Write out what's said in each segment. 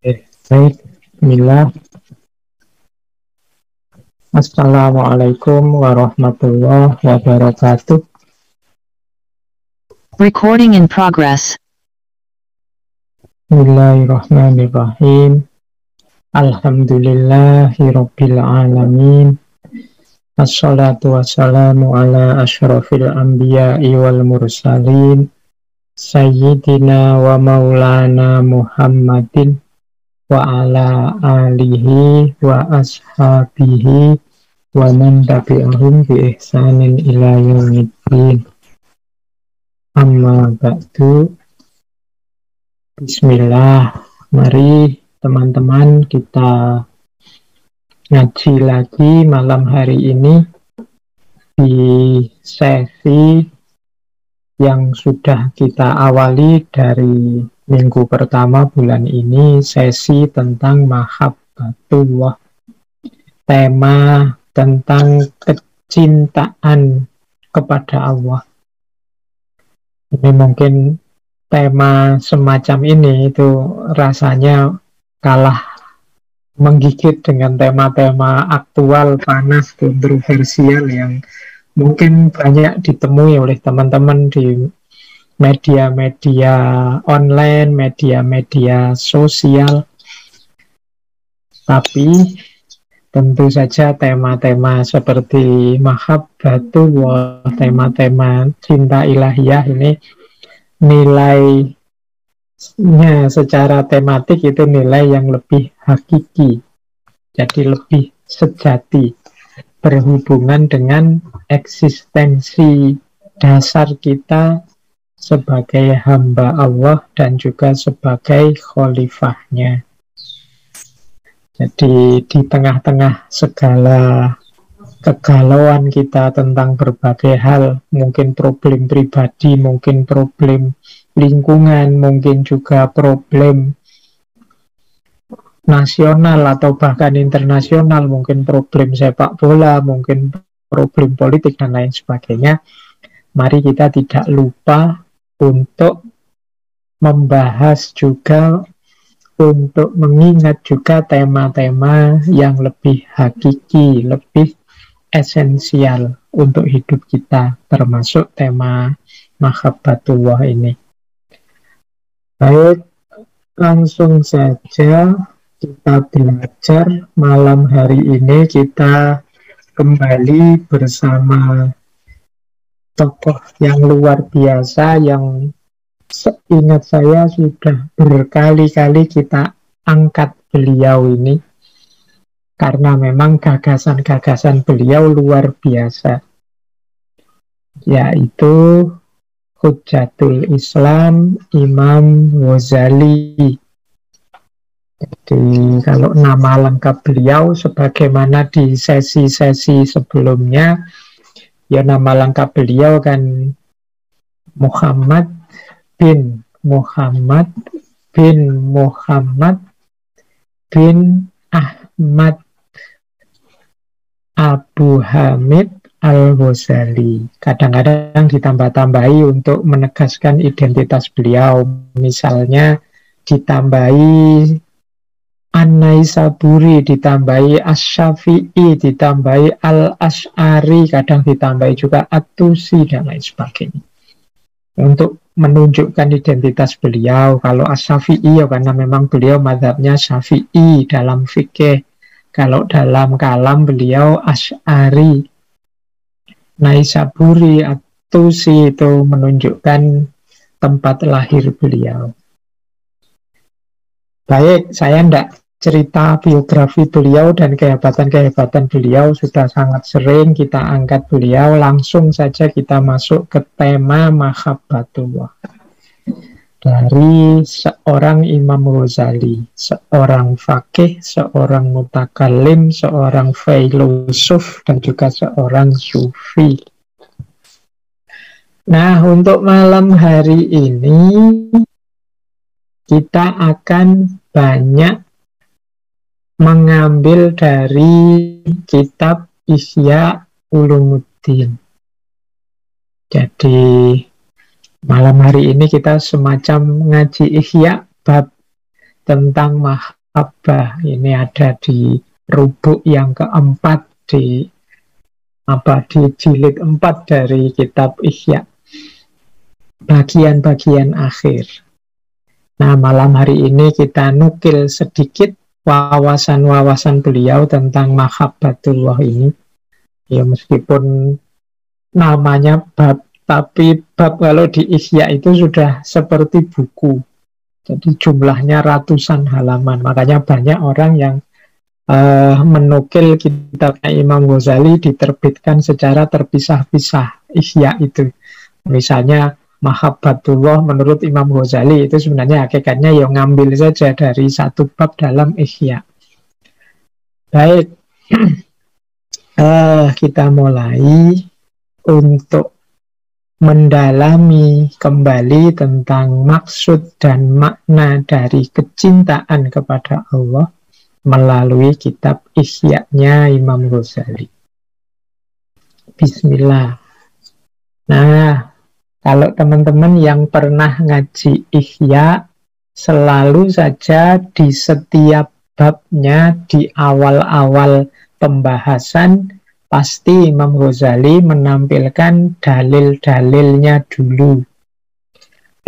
Baik, Bismillah. Assalamualaikum warahmatullahi wabarakatuh. Recording in progress. Bismillahirrahmanirrahim. Alhamdulillahirabbil alamin. Assalatu wassalamu ala asyrafil anbiya'i wal mursalin. Sayyidina wa maulana Muhammadin wa ala alihi wa ashabihi wa man tabi'ahum bi ihsanin ila yaumiddin. Amma ba'du. Bismillah. Mari teman-teman kita ngaji lagi malam hari ini di sesi yang sudah kita awali dari minggu pertama bulan ini, sesi tentang mahabbatullah, tema tentang kecintaan kepada Allah. Ini mungkin tema semacam ini itu rasanya kalah menggigit dengan tema-tema aktual, panas, kontroversial yang mungkin banyak ditemui oleh teman-teman di media-media online, media-media sosial. Tapi tentu saja tema-tema seperti mahabbatullah, tema-tema cinta ilahiyah ini nilainya secara tematik itu nilai yang lebih hakiki, jadi lebih sejati, berhubungan dengan eksistensi dasar kita sebagai hamba Allah dan juga sebagai khalifahnya. Jadi di tengah-tengah segala kegalauan kita tentang berbagai hal, mungkin problem pribadi, mungkin problem lingkungan, mungkin juga problem nasional atau bahkan internasional, mungkin problem sepak bola, mungkin problem politik dan lain sebagainya. Mari kita tidak lupa untuk membahas juga, untuk mengingat juga tema-tema yang lebih hakiki, lebih esensial untuk hidup kita, termasuk tema mahabbatullah ini. Baik, langsung saja kita belajar. Malam hari ini kita kembali bersama tokoh yang luar biasa yang seingat saya sudah berkali-kali kita angkat beliau ini karena memang gagasan-gagasan beliau luar biasa, yaitu Hujjatul Islam Imam Ghazali. Jadi kalau nama lengkap beliau sebagaimana di sesi-sesi sebelumnya, ya nama lengkap beliau kan Muhammad bin Muhammad bin Muhammad bin Ahmad Abu Hamid Al-Ghazali. Kadang-kadang ditambah-tambahi untuk menegaskan identitas beliau. Misalnya ditambahi An-Naisaburi, ditambahi Asy-Syafi'i, ditambahi Al-Asy'ari, kadang ditambahi juga At-Tusi dan lain sebagainya. Untuk menunjukkan identitas beliau. Kalau Asy-Syafi'i ya karena memang beliau mazhabnya Syafi'i dalam fikih. Kalau dalam kalam beliau Asy'ari. Naisaburi, At-Tusi itu menunjukkan tempat lahir beliau. Baik, saya tidak cerita biografi beliau dan kehebatan-kehebatan beliau, sudah sangat sering kita angkat beliau. Langsung saja kita masuk ke tema mahabbatullah dari seorang Imam Ghazali, seorang faqih, seorang mutakallim, seorang filosof, dan juga seorang sufi. Nah, untuk malam hari ini kita akan banyak mengambil dari kitab Ihya Ulumuddin. Jadi malam hari ini kita semacam ngaji Ihya bab tentang mahabbah. Ini ada di rubuk yang keempat di jilid 4 dari kitab Ihya, bagian-bagian akhir. Nah, malam hari ini kita nukil sedikit wawasan-wawasan beliau tentang mahabbatullah ini. Ya, meskipun namanya bab, tapi bab kalau di Ihya itu sudah seperti buku. Jadi jumlahnya ratusan halaman. Makanya banyak orang yang menukil kitabnya Imam Ghazali diterbitkan secara terpisah-pisah. Ihya itu. Misalnya mahabbatullah menurut Imam Ghazali itu sebenarnya hakikatnya yang ngambil saja dari satu bab dalam Ihya. Baik, kita mulai untuk mendalami kembali tentang maksud dan makna dari kecintaan kepada Allah melalui kitab Ihya-nya Imam Ghazali. Bismillah. Nah, kalau teman-teman yang pernah ngaji Ihya, selalu saja di setiap babnya, di awal-awal pembahasan, pasti Imam Ghazali menampilkan dalil-dalilnya dulu.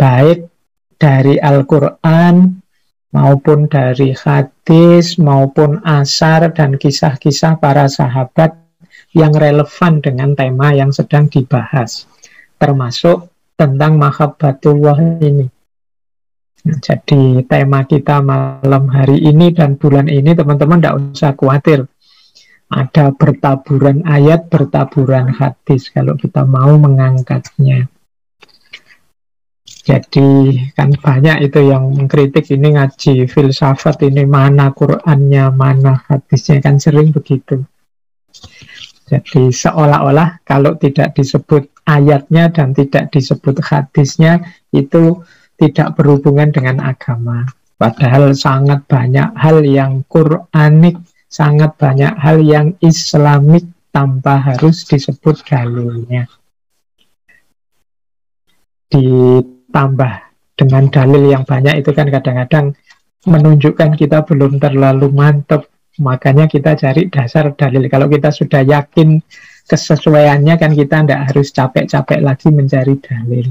Baik dari Al-Quran, maupun dari hadis, maupun asar dan kisah-kisah para sahabat yang relevan dengan tema yang sedang dibahas, termasuk tentang mahabbatullah ini. Nah, jadi tema kita malam hari ini dan bulan ini, teman-teman tidak usah khawatir ada bertaburan ayat, bertaburan hadis kalau kita mau mengangkatnya. Jadi kan banyak itu yang mengkritik ini ngaji filsafat, ini mana Qur'annya, mana hadisnya, kan sering begitu. Jadi seolah-olah kalau tidak disebut ayatnya dan tidak disebut hadisnya itu tidak berhubungan dengan agama. Padahal sangat banyak hal yang Qur'anik, sangat banyak hal yang Islamik tanpa harus disebut dalilnya. Ditambah dengan dalil yang banyak itu kan kadang-kadang menunjukkan kita belum terlalu mantap. Makanya kita cari dasar dalil. Kalau kita sudah yakin kesesuaiannya kan kita tidak harus capek-capek lagi mencari dalil.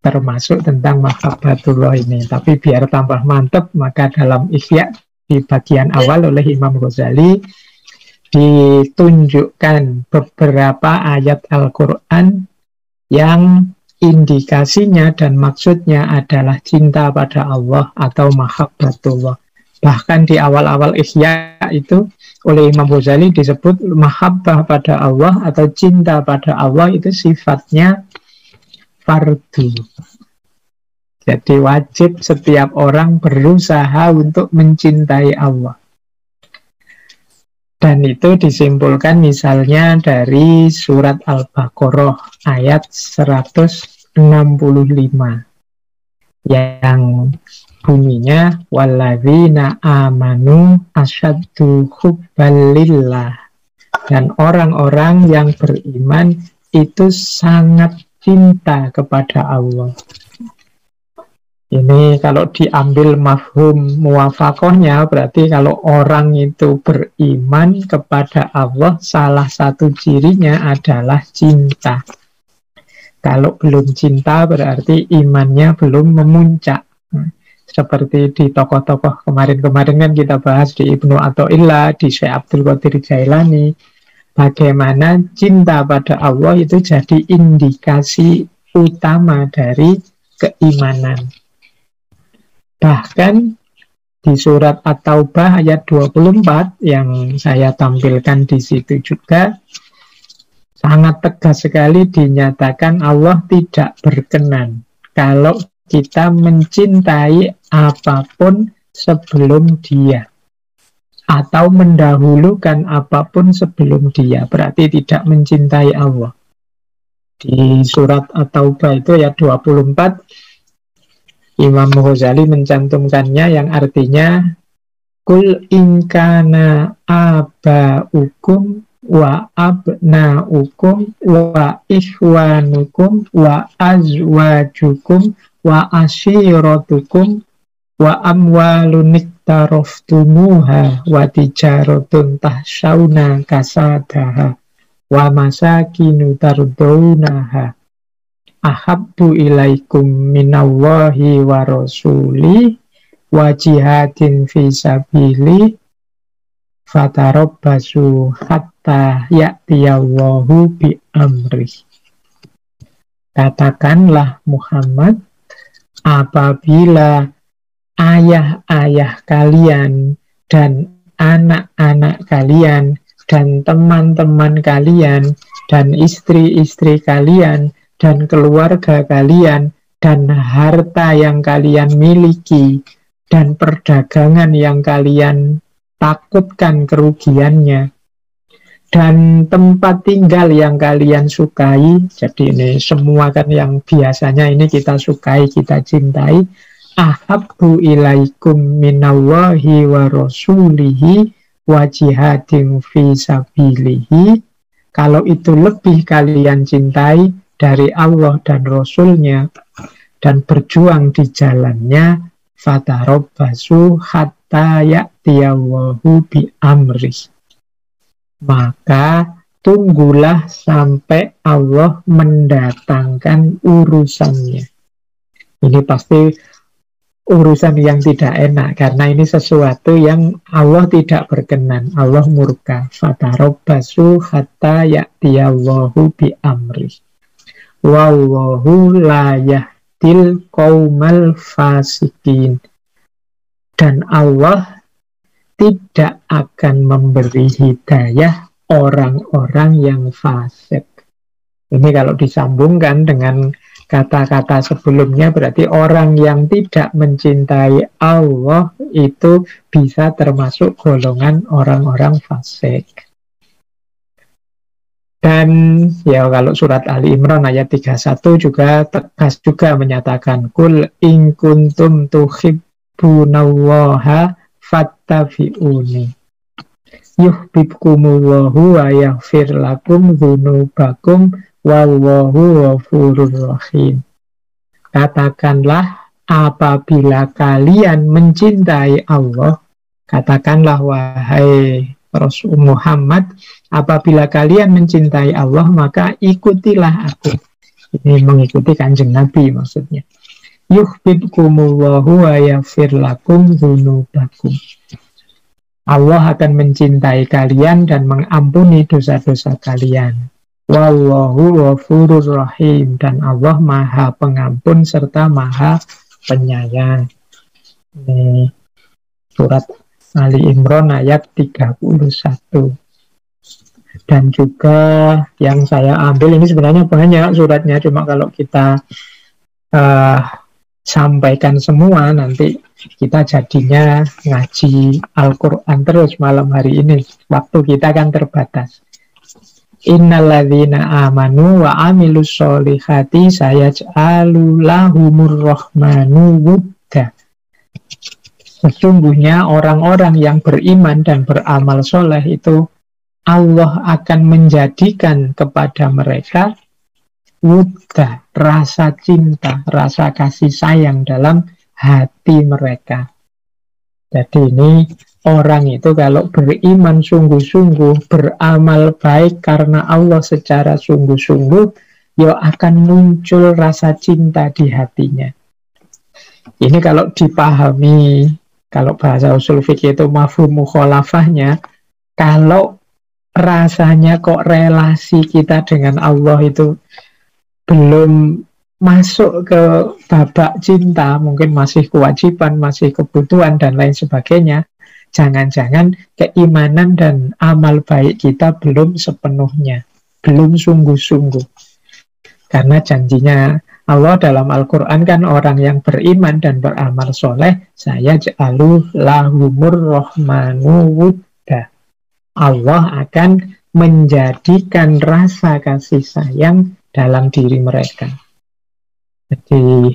Termasuk tentang mahabbatullah ini. Tapi biar tambah mantap, maka dalam Ihya di bagian awal oleh Imam Ghazali ditunjukkan beberapa ayat Al-Quran yang indikasinya dan maksudnya adalah cinta pada Allah atau mahabbatullah. Bahkan di awal-awal Ihya itu oleh Imam Ghazali disebut mahabbah pada Allah atau cinta pada Allah itu sifatnya fardu. Jadi wajib setiap orang berusaha untuk mencintai Allah. Dan itu disimpulkan misalnya dari surat Al-Baqarah ayat 165 yang bunyinya walladzina amanu asyaddu hubbalillah, dan orang-orang yang beriman itu sangat cinta kepada Allah. Ini kalau diambil mafhum muwafaqahnya berarti kalau orang itu beriman kepada Allah salah satu cirinya adalah cinta. Kalau belum cinta berarti imannya belum memuncak. Seperti di tokoh-tokoh kemarin-kemarin kan kita bahas di Ibnu Athaillah, di Syekh Abdul Qadir Jailani, bagaimana cinta pada Allah itu jadi indikasi utama dari keimanan. Bahkan di surat At-Taubah ayat 24 yang saya tampilkan di situ juga sangat tegas sekali dinyatakan Allah tidak berkenan kalau kita mencintai apapun sebelum Dia atau mendahulukan apapun sebelum Dia, berarti tidak mencintai Allah. Di surat At-Taubah itu ayat 24 Imam Ghazali mencantumkannya yang artinya kul inkana abaukum wa abnaukum wa ikhwanukum wa azwajukum wa ashiratukum Wa amwalun iktaraftumuha wa tijaratun tahsyauna kasadaha wa masakinu tardaunaha ahabbu ilaikum minallahi wa rasuli wa jihadin fi sabili fatarabbasu hatta ya'tiyallahu bi amri. Katakanlah Muhammad, apabila ayah-ayah kalian dan anak-anak kalian dan teman-teman kalian dan istri-istri kalian dan keluarga kalian dan harta yang kalian miliki dan perdagangan yang kalian takutkan kerugiannya dan tempat tinggal yang kalian sukai. Jadi ini semua kan yang biasanya ini kita sukai, kita cintai. Ahabbu ilaikum minallahi wa rasulihi wa jihadin fi sabilihi. Kalau itu lebih kalian cintai dari Allah dan Rasulnya dan berjuang di jalannya, fatarabbasu hatta ya'tiyallahu bi amri. Maka tunggulah sampai Allah mendatangkan urusannya. Ini pasti urusan yang tidak enak, karena ini sesuatu yang Allah tidak berkenan, Allah murka. Fatarabbasu hatta ya'tiyallahu bi amri. Wallahu la yahdil qaumal fasikin. Dan Allah tidak akan memberi hidayah orang-orang yang fasik. Ini kalau disambungkan dengan kata-kata sebelumnya, berarti orang yang tidak mencintai Allah itu bisa termasuk golongan orang-orang fasik. Dan ya kalau surat Ali Imran ayat 31 juga tegas juga menyatakan, Kul in kuntum tuhibbunallaha fattabi'uni yuhibbukumullahu wa yaghfir lakum dzunubakum wallahu ghafurur rahim. Katakanlah, apabila kalian mencintai Allah, katakanlah wahai Rasul Muhammad, apabila kalian mencintai Allah, maka ikutilah aku. Ini mengikuti Kanjeng Nabi maksudnya. Yuhibbukumullahu wa yaghfir lakum dzunubakum. Allah akan mencintai kalian dan mengampuni dosa-dosa kalian. Wallahu ghafurur rahim. Dan Allah Maha Pengampun serta Maha Penyayang. Ini surat Ali Imran ayat 31. Dan juga yang saya ambil ini sebenarnya banyak suratnya, cuma kalau kita sampaikan semua nanti kita jadinya ngaji Al-Quran terus malam hari ini, waktu kita kan terbatas. Innalladzina amanu wa amilus solihati sayaj'alu lahumur rahmanu wudda. Sesungguhnya orang-orang yang beriman dan beramal soleh itu Allah akan menjadikan kepada mereka wudda, rasa cinta, rasa kasih sayang dalam hati mereka. Jadi ini orang itu kalau beriman sungguh-sungguh, beramal baik karena Allah secara sungguh-sungguh, ya akan muncul rasa cinta di hatinya. Ini kalau dipahami, kalau bahasa usul fikih itu mafhum mukhalafahnya, kalau rasanya kok relasi kita dengan Allah itu belum masuk ke babak cinta, mungkin masih kewajiban, masih kebutuhan, dan lain sebagainya, jangan-jangan keimanan dan amal baik kita belum sepenuhnya, belum sungguh-sungguh. Karena janjinya Allah dalam Al-Quran kan orang yang beriman dan beramal soleh, saya ja'alu lahumur rahmanu wudda. Allah akan menjadikan rasa kasih sayang dalam diri mereka. Jadi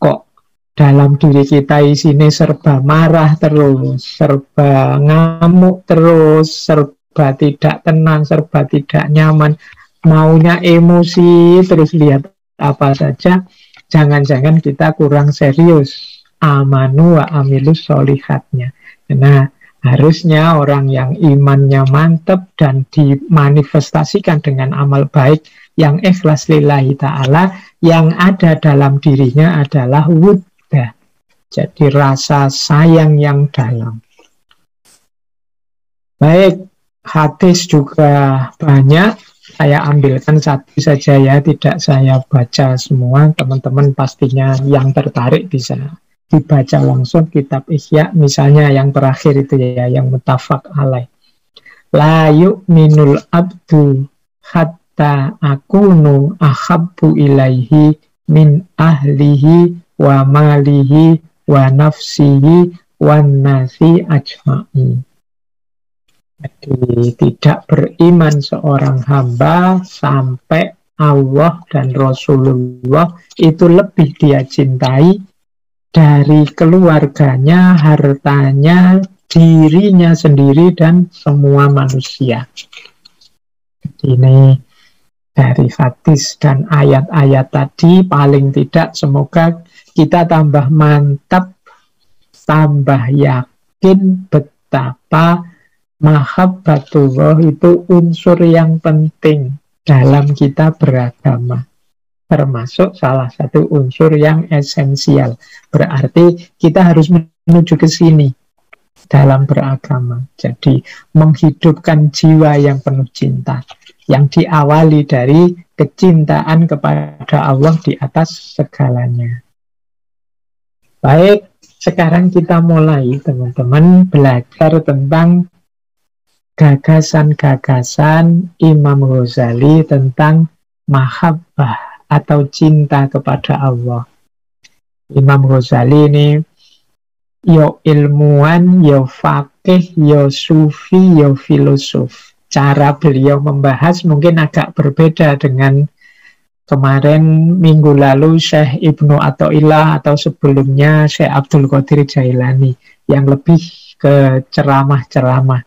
kok dalam diri kita isinya serba marah terus, serba ngamuk terus, serba tidak tenang, serba tidak nyaman, maunya emosi terus, lihat apa saja, jangan-jangan kita kurang serius amanu wa amilus solihatnya. Nah, harusnya orang yang imannya mantap dan dimanifestasikan dengan amal baik yang ikhlas lillahi ta'ala, yang ada dalam dirinya adalah wudda. Jadi rasa sayang yang dalam. Baik, hadis juga banyak. Saya ambilkan satu saja ya, tidak saya baca semua. Teman-teman pastinya yang tertarik bisa dibaca langsung kitab Ihya, misalnya yang terakhir itu ya, yang muttafaq alaih. La yu'minul abdu hatta akunu ahabbu ilaihi min ahlihi wa malihi wa nafsihi wa nasi ajma'i. Jadi tidak beriman seorang hamba sampai Allah dan Rasulullah itu lebih dia cintai dari keluarganya, hartanya, dirinya sendiri, dan semua manusia. Ini dari hadis dan ayat-ayat tadi, paling tidak semoga kita tambah mantap, tambah yakin betapa mahabbatullah itu unsur yang penting dalam kita beragama. Termasuk salah satu unsur yang esensial. Berarti kita harus menuju ke sini dalam beragama. Jadi menghidupkan jiwa yang penuh cinta, yang diawali dari kecintaan kepada Allah di atas segalanya. Baik, sekarang kita mulai teman-teman belajar tentang gagasan-gagasan Imam Ghazali tentang mahabbah atau cinta kepada Allah. Imam Ghazali ini yo ilmuwan, yo faqih, yo sufi, yo filosof. Cara beliau membahas mungkin agak berbeda dengan kemarin minggu lalu Syekh Ibnu Athaillah atau sebelumnya Syekh Abdul Qadir Jailani yang lebih ke ceramah-ceramah.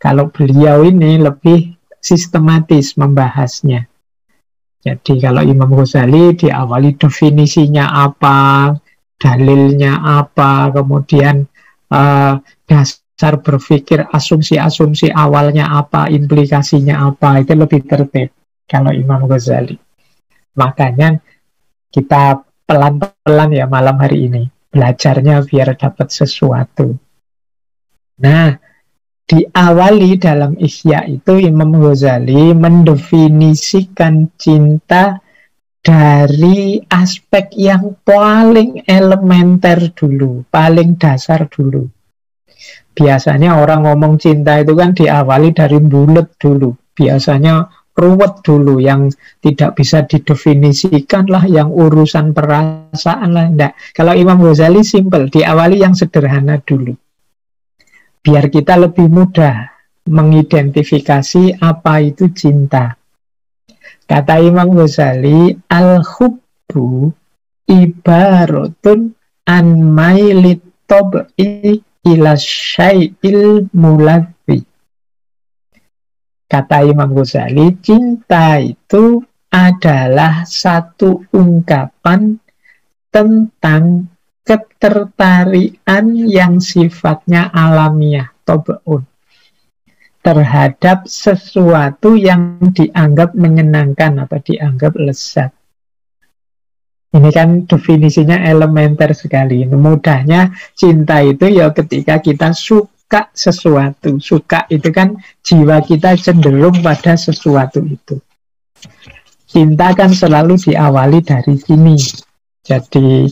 Kalau beliau ini lebih sistematis membahasnya. Jadi kalau Imam Ghazali diawali definisinya apa, dalilnya apa, kemudian dasar berpikir, asumsi-asumsi awalnya apa, implikasinya apa, itu lebih tertib kalau Imam Ghazali. Makanya kita pelan-pelan ya malam hari ini, belajarnya biar dapat sesuatu. Nah, diawali dalam Ihya itu Imam Ghazali mendefinisikan cinta dari aspek yang paling elementer dulu, paling dasar dulu. Biasanya orang ngomong cinta itu kan diawali dari bulet dulu. Biasanya ruwet dulu, yang tidak bisa didefinisikan lah, yang urusan perasaan lah. Enggak. Kalau Imam Ghazali simple, diawali yang sederhana dulu. Biar kita lebih mudah mengidentifikasi apa itu cinta. Kata Imam Ghazali, al-hubbu ibaratun an mailit tab'i ila syai'il muladzi. Kata Imam Ghazali, cinta itu adalah satu ungkapan tentang ketertarikan yang sifatnya alamiah, tab'un, terhadap sesuatu yang dianggap menyenangkan atau dianggap lezat. Ini kan definisinya elementer sekali. Mudahnya cinta itu ya ketika kita suka sesuatu. Suka itu kan jiwa kita cenderung pada sesuatu itu. Cinta kan selalu diawali dari sini. Jadi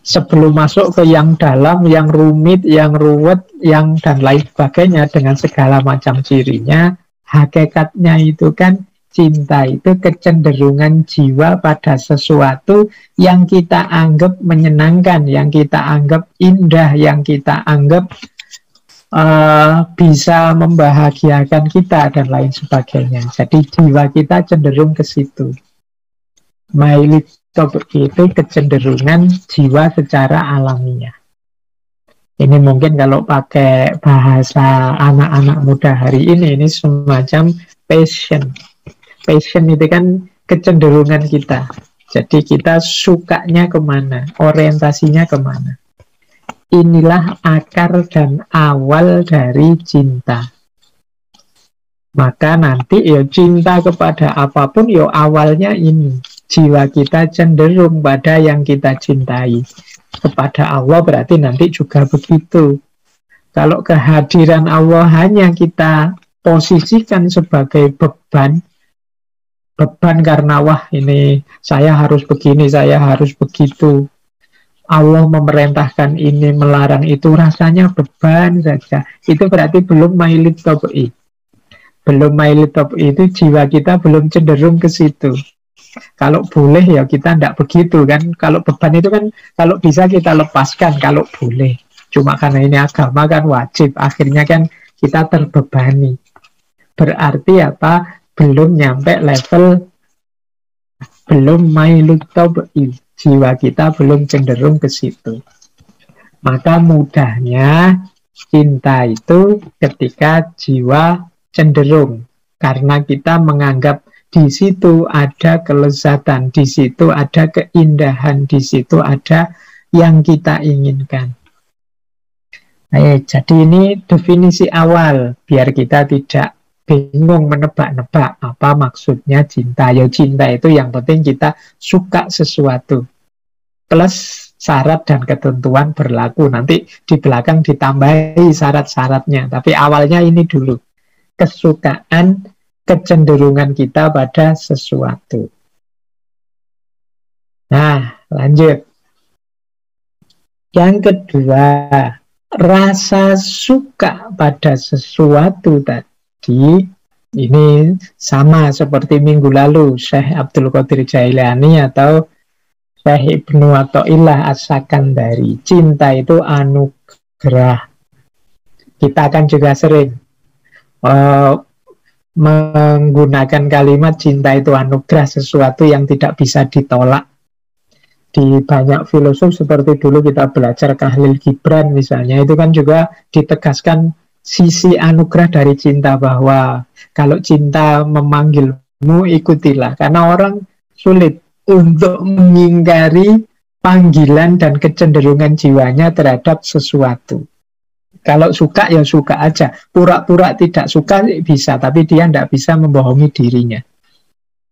sebelum masuk ke yang dalam, yang rumit, yang ruwet, yang dan lain sebagainya dengan segala macam cirinya, hakikatnya itu kan cinta itu kecenderungan jiwa pada sesuatu yang kita anggap menyenangkan, yang kita anggap indah, yang kita anggap bisa membahagiakan kita dan lain sebagainya. Jadi jiwa kita cenderung ke situ. Mailit itu kecenderungan jiwa secara alamiah. Ini mungkin kalau pakai bahasa anak-anak muda hari ini semacam passion. Passion itu kan kecenderungan kita. Jadi kita sukanya kemana, orientasinya kemana. inilah akar dan awal dari cinta. Maka nanti ya cinta kepada apapun ya awalnya ini. Jiwa kita cenderung pada yang kita cintai. Kepada Allah berarti nanti juga begitu. Kalau kehadiran Allah hanya kita posisikan sebagai beban karena wah ini saya harus begini, saya harus begitu. Allah memerintahkan ini, melarang itu, rasanya beban saja. Itu berarti belum mailit tabi'i. Belum mailit tabi'i itu jiwa kita belum cenderung ke situ. Kalau boleh ya kita tidak begitu kan. Kalau beban itu kan kalau bisa kita lepaskan kalau boleh. Cuma karena ini agama kan wajib. Akhirnya kan kita terbebani. Berarti apa? Belum nyampe level, belum mailut tabi'i. Jiwa kita belum cenderung ke situ. Maka mudahnya cinta itu ketika jiwa cenderung. Karena kita menganggap di situ ada kelezatan, di situ ada keindahan, di situ ada yang kita inginkan. Jadi ini definisi awal, biar kita tidak bingung menebak-nebak apa maksudnya cinta. Ya cinta itu yang penting kita suka sesuatu. Plus syarat dan ketentuan berlaku. Nanti di belakang ditambahi syarat-syaratnya. Tapi awalnya ini dulu. Kesukaan, kecenderungan kita pada sesuatu. Nah, lanjut. Yang kedua, rasa suka pada sesuatu tadi, ini sama seperti minggu lalu, Syekh Abdul Qadir Jailani atau Syekh Ibnu Athaillah As-Sakandari. Cinta itu anugerah. Kita akan juga sering menggunakan kalimat cinta itu anugerah, sesuatu yang tidak bisa ditolak. Di banyak filosof seperti dulu kita belajar Khalil Gibran misalnya, itu kan juga ditegaskan sisi anugerah dari cinta, bahwa kalau cinta memanggilmu ikutilah, karena orang sulit untuk mengingkari panggilan dan kecenderungan jiwanya terhadap sesuatu. Kalau suka ya suka aja, pura-pura tidak suka bisa, tapi dia tidak bisa membohongi dirinya.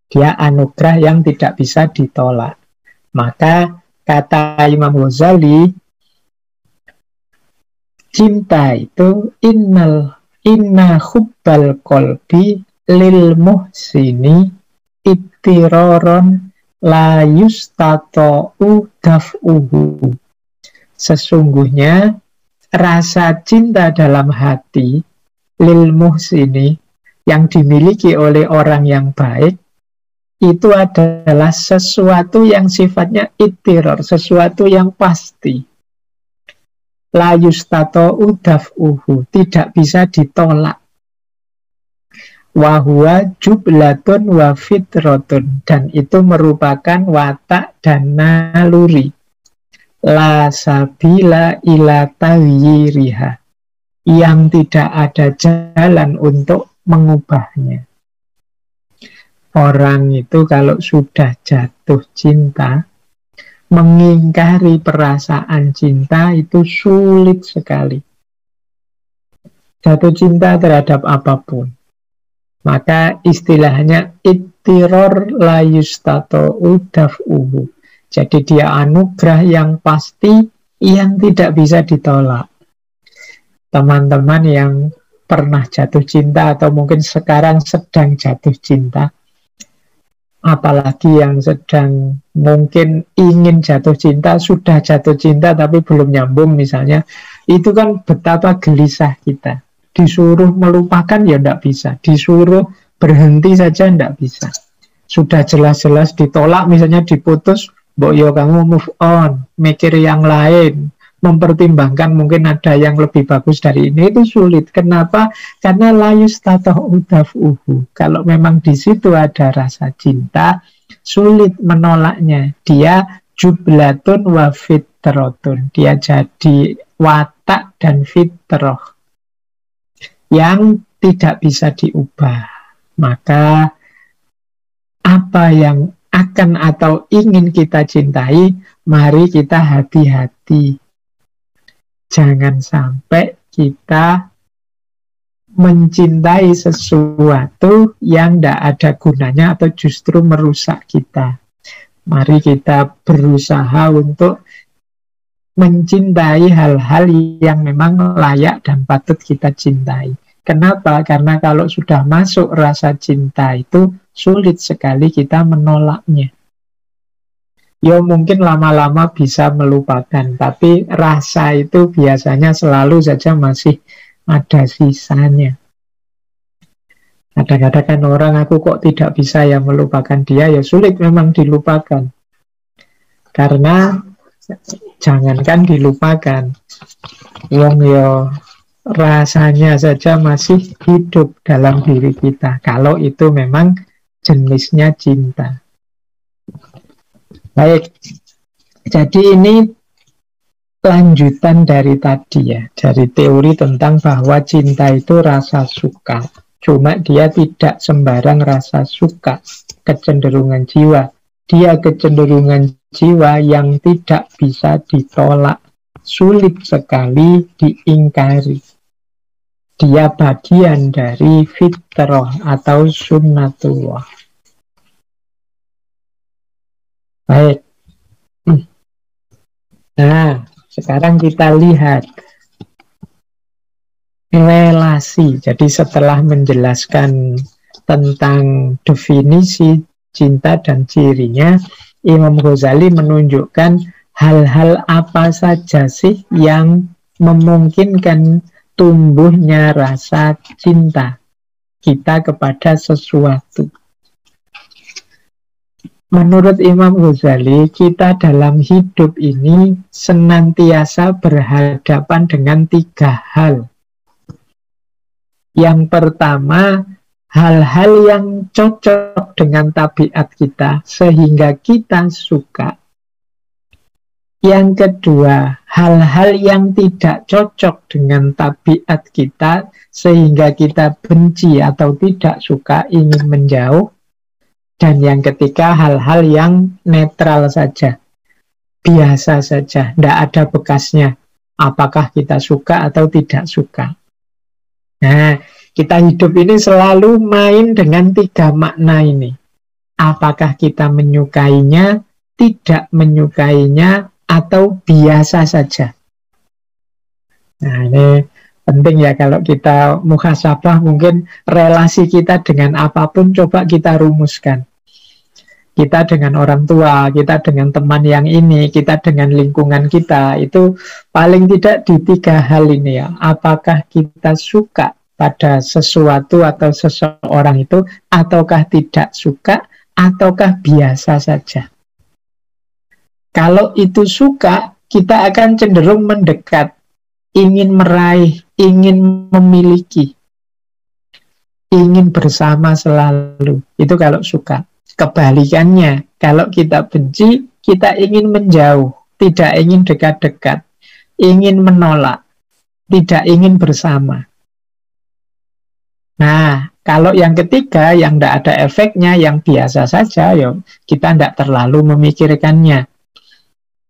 Dia anugerah yang tidak bisa ditolak. Maka kata Imam Ghazali, cinta itu inna hubbal qalbi lil muhsini ittiroron la yustata'u daf'uhu. Sesungguhnya rasa cinta dalam hati lil muhsini yang dimiliki oleh orang yang baik itu adalah sesuatu yang sifatnya ittiror, sesuatu yang pasti. La yustata'u daf'uhu, tidak bisa ditolak. Wa huwa jublatun wa fitratun, dan itu merupakan watak dan naluri. La sabila ila taghyiriha, yang tidak ada jalan untuk mengubahnya. Orang itu kalau sudah jatuh cinta, mengingkari perasaan cinta itu sulit sekali. Jatuh cinta terhadap apapun. Maka istilahnya ittiror la yustata'u daf'uhu. Jadi dia anugerah yang pasti, yang tidak bisa ditolak. Teman-teman yang pernah jatuh cinta atau mungkin sekarang sedang jatuh cinta, apalagi yang sedang mungkin ingin jatuh cinta, sudah jatuh cinta tapi belum nyambung misalnya, itu kan betapa gelisah kita. Disuruh melupakan ya tidak bisa, disuruh berhenti saja tidak bisa. Sudah jelas-jelas ditolak, misalnya diputus, mbok yo kamu move on, mikir yang lain, mempertimbangkan mungkin ada yang lebih bagus dari ini, itu sulit. Kenapa? Karena la yustata'u daf'uhu. Kalau memang di situ ada rasa cinta, sulit menolaknya. Dia jublatun wa fitratun. Dia jadi watak dan fitrah yang tidak bisa diubah. Maka apa yang akan atau ingin kita cintai, mari kita hati-hati. Jangan sampai kita mencintai sesuatu yang tidak ada gunanya atau justru merusak kita. Mari kita berusaha untuk mencintai hal-hal yang memang layak dan patut kita cintai. Kenapa? Karena kalau sudah masuk rasa cinta itu sulit sekali kita menolaknya. Ya mungkin lama-lama bisa melupakan, tapi rasa itu biasanya selalu saja masih ada sisanya. Kadang-kadang kan orang, aku kok tidak bisa ya melupakan dia, ya sulit memang dilupakan. Karena jangankan dilupakan, wong ya rasanya saja masih hidup dalam diri kita, kalau itu memang jenisnya cinta. Baik, jadi ini lanjutan dari tadi ya, dari teori tentang bahwa cinta itu rasa suka. Cuma dia tidak sembarang rasa suka, kecenderungan jiwa. Dia kecenderungan jiwa yang tidak bisa ditolak, sulit sekali diingkari. Dia bagian dari fitrah atau sunnatullah. Baik. Nah, sekarang kita lihat relasi. Jadi setelah menjelaskan tentang definisi cinta dan cirinya, Imam Ghazali menunjukkan hal-hal apa saja sih yang memungkinkan tumbuhnya rasa cinta kita kepada sesuatu. Menurut Imam Ghazali, kita dalam hidup ini senantiasa berhadapan dengan 3 hal. Yang pertama, hal-hal yang cocok dengan tabiat kita sehingga kita suka. Yang kedua, hal-hal yang tidak cocok dengan tabiat kita sehingga kita benci atau tidak suka, ingin menjauh. Dan yang ketiga, hal-hal yang netral saja, biasa saja, tidak ada bekasnya, apakah kita suka atau tidak suka. Nah, kita hidup ini selalu main dengan 3 makna ini. Apakah kita menyukainya, tidak menyukainya, atau biasa saja. Nah, ini penting ya, kalau kita muhasabah, mungkin relasi kita dengan apapun coba kita rumuskan. Kita dengan orang tua, kita dengan teman yang ini, kita dengan lingkungan kita, itu paling tidak di 3 hal ini ya. Apakah kita suka pada sesuatu atau seseorang itu, ataukah tidak suka, ataukah biasa saja. Kalau itu suka, kita akan cenderung mendekat, ingin meraih, ingin memiliki, ingin bersama selalu. Itu kalau suka. Kebalikannya, kalau kita benci, kita ingin menjauh, tidak ingin dekat-dekat, ingin menolak, tidak ingin bersama. Nah, kalau yang ketiga, yang tidak ada efeknya, yang biasa saja, ya kita tidak terlalu memikirkannya.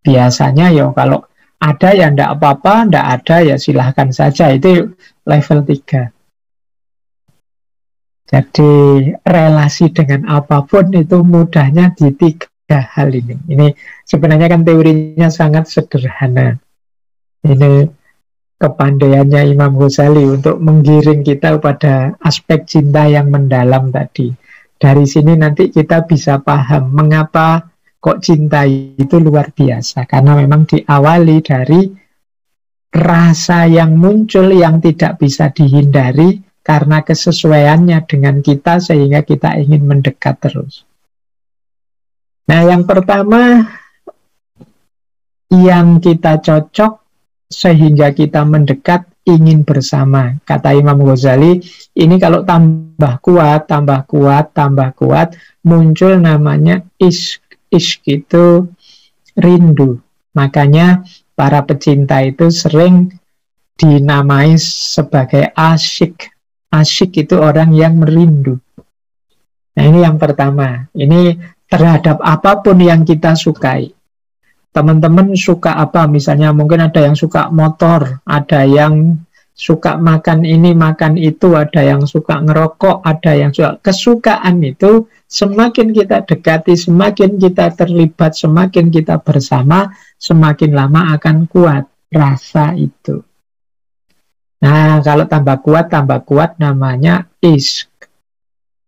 Biasanya ya kalau ada ya tidak apa-apa, tidak ada ya silahkan saja, itu level 3. Jadi relasi dengan apapun itu mudahnya di 3 hal ini. Ini sebenarnya kan teorinya sangat sederhana. Ini kepandaiannya Imam Ghazali untuk menggiring kita pada aspek cinta yang mendalam tadi. Dari sini nanti kita bisa paham mengapa kok cinta itu luar biasa. Karena memang diawali dari rasa yang muncul yang tidak bisa dihindari, karena kesesuaiannya dengan kita sehingga kita ingin mendekat terus. Nah, yang pertama, yang kita cocok sehingga kita mendekat, ingin bersama. Kata Imam Ghazali, ini kalau tambah kuat, tambah kuat, tambah kuat, muncul namanya ishq. Ishq itu rindu. Makanya para pecinta itu sering dinamai sebagai asyik. Asyik itu orang yang merindu. Nah, ini yang pertama. Ini terhadap apapun yang kita sukai. Teman-teman suka apa? Misalnya mungkin ada yang suka motor, ada yang suka makan ini, makan itu, ada yang suka ngerokok, ada yang suka. Kesukaan itu semakin kita dekati, semakin kita terlibat, semakin kita bersama, semakin lama akan kuat rasa itu. Nah, kalau tambah kuat namanya ishq.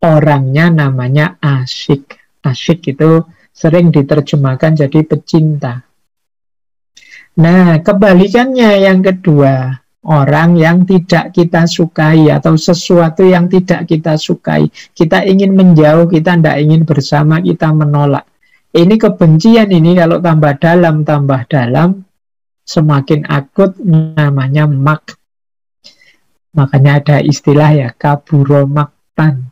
Orangnya namanya asyik. Asyik itu sering diterjemahkan jadi pecinta. Nah, kebalikannya yang kedua, orang yang tidak kita sukai atau sesuatu yang tidak kita sukai. Kita ingin menjauh, kita tidak ingin bersama, kita menolak. Ini kebencian ini kalau tambah dalam, semakin akut namanya mak. Makanya ada istilah ya, kaburomaktan.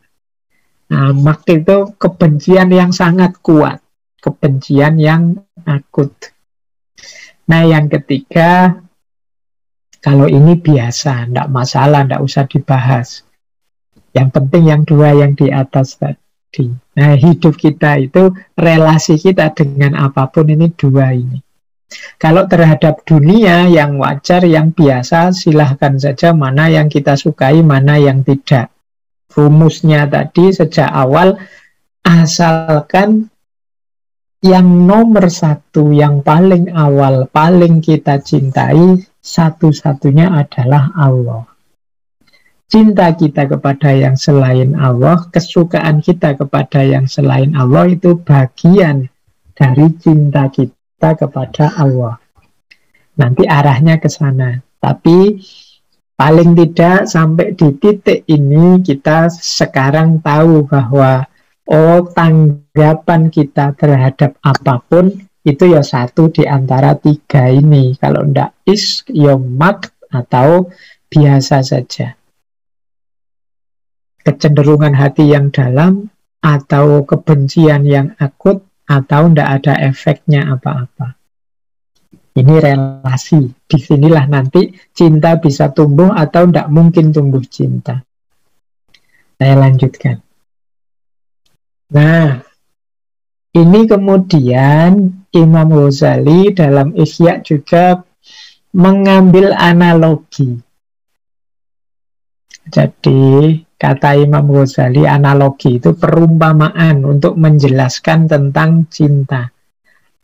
Nah, mak itu kebencian yang sangat kuat, kebencian yang akut. Nah, yang ketiga, kalau ini biasa, tidak masalah, tidak usah dibahas. Yang penting yang dua yang di atas tadi. Nah, hidup kita itu, relasi kita dengan apapun ini dua ini. Kalau terhadap dunia yang wajar, yang biasa, silahkan saja mana yang kita sukai, mana yang tidak. Rumusnya tadi sejak awal, asalkan yang nomor satu, yang paling awal, paling kita cintai, satu-satunya adalah Allah. Cinta kita kepada yang selain Allah, kesukaan kita kepada yang selain Allah itu bagian dari cinta kita kepada Allah. Nanti arahnya ke sana. Tapi paling tidak sampai di titik ini kita sekarang tahu bahwa tanggapan kita terhadap apapun itu ya satu di antara tiga ini. Kalau ndak ishq, ya mak atau biasa saja. Kecenderungan hati yang dalam atau kebencian yang akut atau ndak ada efeknya apa-apa. Ini relasi. Disinilah nanti cinta bisa tumbuh atau tidak mungkin tumbuh cinta. Saya lanjutkan. Nah, ini kemudian Imam Ghazali dalam Ihya juga mengambil analogi. Jadi, kata Imam Ghazali, analogi itu perumpamaan untuk menjelaskan tentang cinta.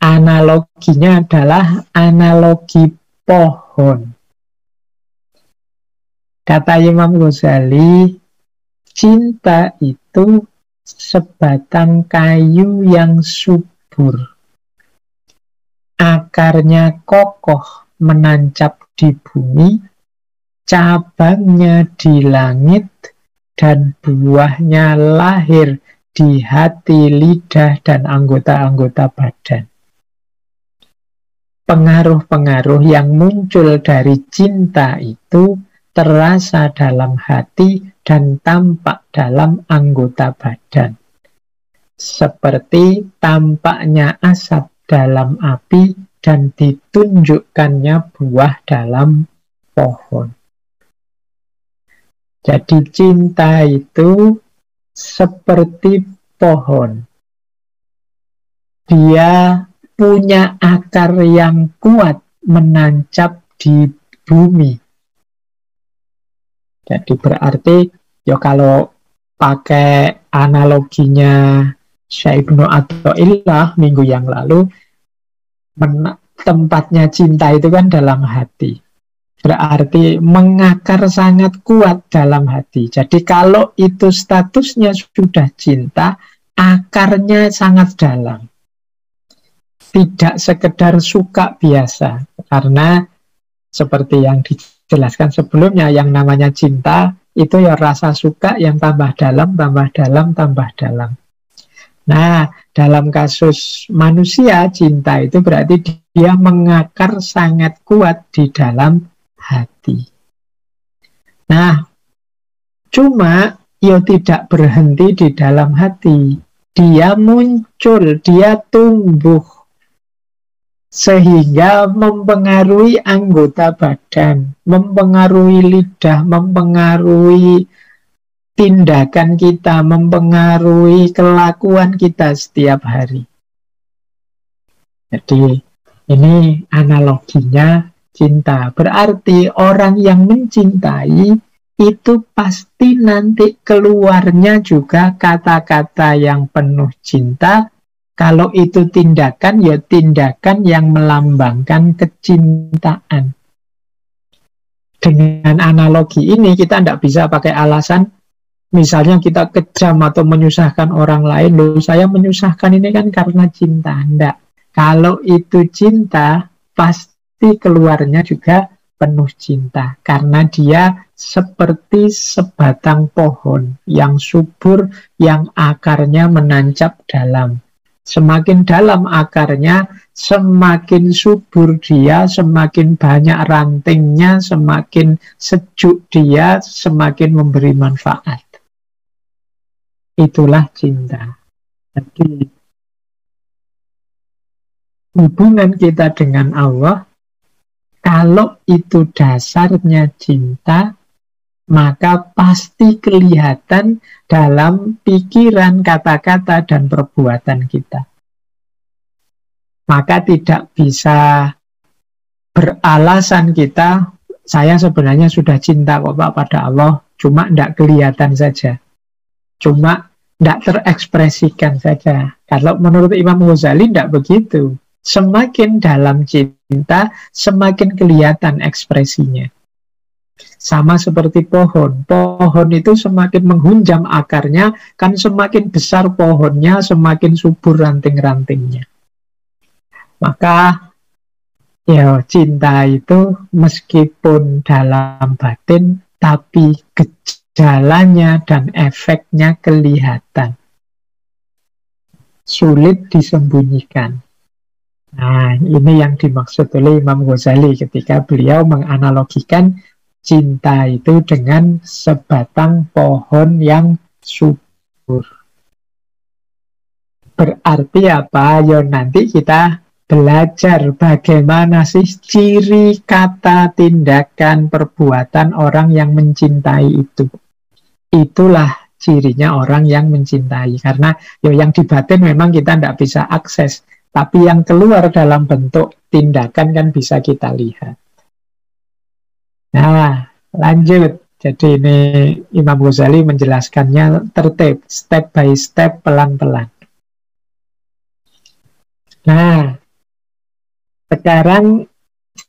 Analoginya adalah analogi pohon. Kata Imam Ghazali, cinta itu sebatang kayu yang subur. Akarnya kokoh menancap di bumi, cabangnya di langit, dan buahnya lahir di hati, lidah, dan anggota-anggota badan. Pengaruh-pengaruh yang muncul dari cinta itu terasa dalam hati dan tampak dalam anggota badan. Seperti tampaknya asap dalam api dan ditunjukkannya buah dalam pohon. Jadi cinta itu seperti pohon. Dia punya akar yang kuat menancap di bumi. Jadi berarti ya kalau pakai analoginya Syekh Ibnu Athaillah minggu yang lalu, tempatnya cinta itu kan dalam hati. Berarti mengakar sangat kuat dalam hati. Jadi kalau itu statusnya sudah cinta, akarnya sangat dalam. Tidak sekedar suka biasa, karena seperti yang dijelaskan sebelumnya, yang namanya cinta itu ya rasa suka yang tambah dalam, tambah dalam, tambah dalam. Nah, dalam kasus manusia, cinta itu berarti dia mengakar sangat kuat di dalam hati. Nah, cuma ya tidak berhenti di dalam hati. Dia muncul, dia tumbuh, sehingga mempengaruhi anggota badan, mempengaruhi lidah, mempengaruhi tindakan kita, mempengaruhi kelakuan kita setiap hari. Jadi Ini analoginya cinta. Berarti orang yang mencintai itu pasti nanti keluarnya juga kata-kata yang penuh cinta. Kalau itu tindakan, ya tindakan yang melambangkan kecintaan. Dengan analogi ini kita tidak bisa pakai alasan, misalnya kita kejam atau menyusahkan orang lain. Loh, saya menyusahkan ini kan karena cinta. Tidak. Kalau itu cinta, pasti keluarnya juga penuh cinta. Karena dia seperti sebatang pohon yang subur, yang akarnya menancap dalam. Semakin dalam akarnya, semakin subur dia, semakin banyak rantingnya, semakin sejuk dia, semakin memberi manfaat. Itulah cinta. Jadi, hubungan kita dengan Allah, kalau itu dasarnya cinta, maka pasti kelihatan dalam pikiran, kata-kata, dan perbuatan kita. Maka tidak bisa beralasan kita, saya sebenarnya sudah cinta kok Pak pada Allah, cuma tidak kelihatan saja. Cuma tidak terekspresikan saja. Kalau menurut Imam Ghazali tidak begitu. Semakin dalam cinta, semakin kelihatan ekspresinya. Sama seperti pohon. Pohon itu semakin menghunjam akarnya, kan semakin besar pohonnya, semakin subur ranting-rantingnya. Maka ya cinta itu meskipun dalam batin, tapi gejalanya dan efeknya kelihatan. Sulit disembunyikan. Nah, ini yang dimaksud oleh Imam Ghazali ketika beliau menganalogikan cinta itu dengan sebatang pohon yang subur. Berarti apa? Ya nanti kita belajar bagaimana sih ciri kata, tindakan, perbuatan orang yang mencintai itu. Itulah cirinya orang yang mencintai. Karena ya yang di batin memang kita tidak bisa akses. Tapi yang keluar dalam bentuk tindakan kan bisa kita lihat. Nah, lanjut. Jadi ini Imam Ghazali menjelaskannya tertib, step by step, pelan-pelan. Nah, sekarang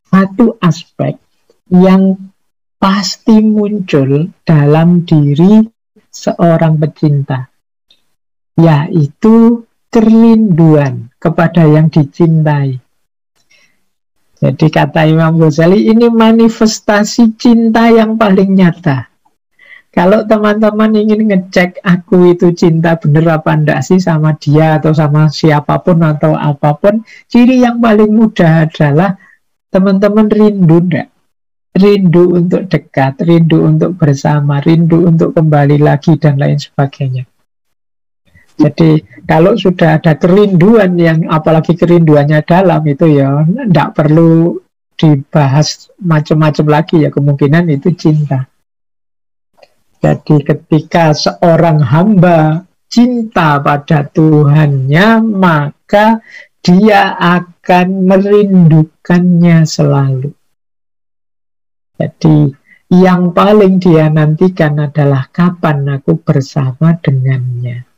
satu aspek yang pasti muncul dalam diri seorang pecinta, yaitu kerinduan kepada yang dicintai. Jadi kata Imam Ghazali, ini manifestasi cinta yang paling nyata. Kalau teman-teman ingin ngecek aku itu cinta bener apa enggak sih sama dia atau sama siapapun atau apapun, ciri yang paling mudah adalah teman-teman rindu enggak? Rindu untuk dekat, rindu untuk bersama, rindu untuk kembali lagi dan lain sebagainya. Jadi kalau sudah ada kerinduan yang apalagi kerinduannya dalam itu ya tidak perlu dibahas macam-macam lagi ya, kemungkinan itu cinta. Jadi ketika seorang hamba cinta pada Tuhannya, maka dia akan merindukannya selalu. Jadi yang paling dia nantikan adalah kapan aku bersama dengannya.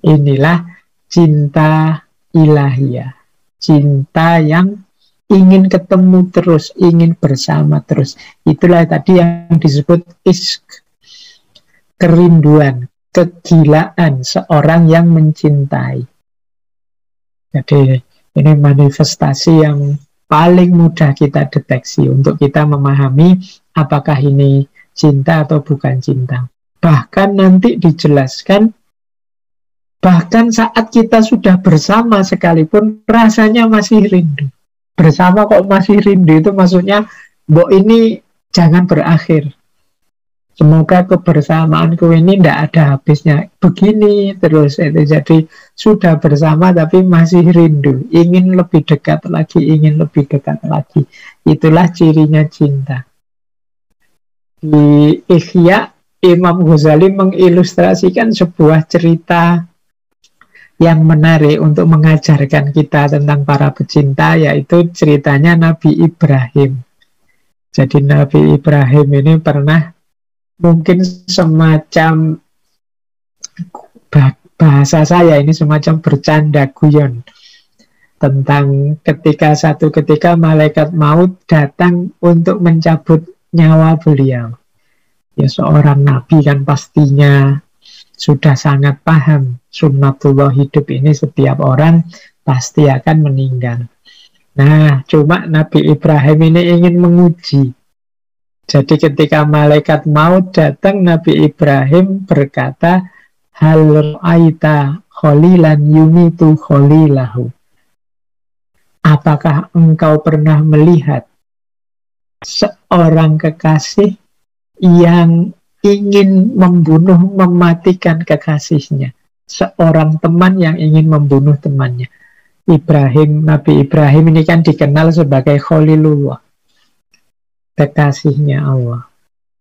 Inilah cinta ilahiyah. Cinta yang ingin ketemu terus, ingin bersama terus. Itulah tadi yang disebut ishq. Kerinduan, kegilaan seorang yang mencintai. Jadi ini manifestasi yang paling mudah kita deteksi untuk kita memahami apakah ini cinta atau bukan cinta. Bahkan nanti dijelaskan, bahkan saat kita sudah bersama sekalipun rasanya masih rindu. Bersama kok masih rindu itu maksudnya, mbok ini jangan berakhir. Semoga kebersamaanku ini tidak ada habisnya. Begini terus itu. Jadi sudah bersama tapi masih rindu. Ingin lebih dekat lagi, ingin lebih dekat lagi. Itulah cirinya cinta. Di Ihya, Imam Ghazali mengilustrasikan sebuah cerita yang menarik untuk mengajarkan kita tentang para pecinta, yaitu ceritanya Nabi Ibrahim. Jadi Nabi Ibrahim ini pernah mungkin semacam, bahasa saya ini semacam bercanda guyon tentang ketika malaikat maut datang untuk mencabut nyawa beliau. Ya seorang nabi kan pastinya sudah sangat paham sunnatullah hidup ini, setiap orang pasti akan meninggal. Nah, cuma Nabi Ibrahim ini ingin menguji. Jadi ketika malaikat maut datang, Nabi Ibrahim berkata, hal ra'aita kholilan yumitu kholilahu. Apakah engkau pernah melihat seorang kekasih yang ingin membunuh, mematikan kekasihnya? Seorang teman yang ingin membunuh temannya. Nabi Ibrahim ini kan dikenal sebagai Khalilullah, kekasihnya Allah.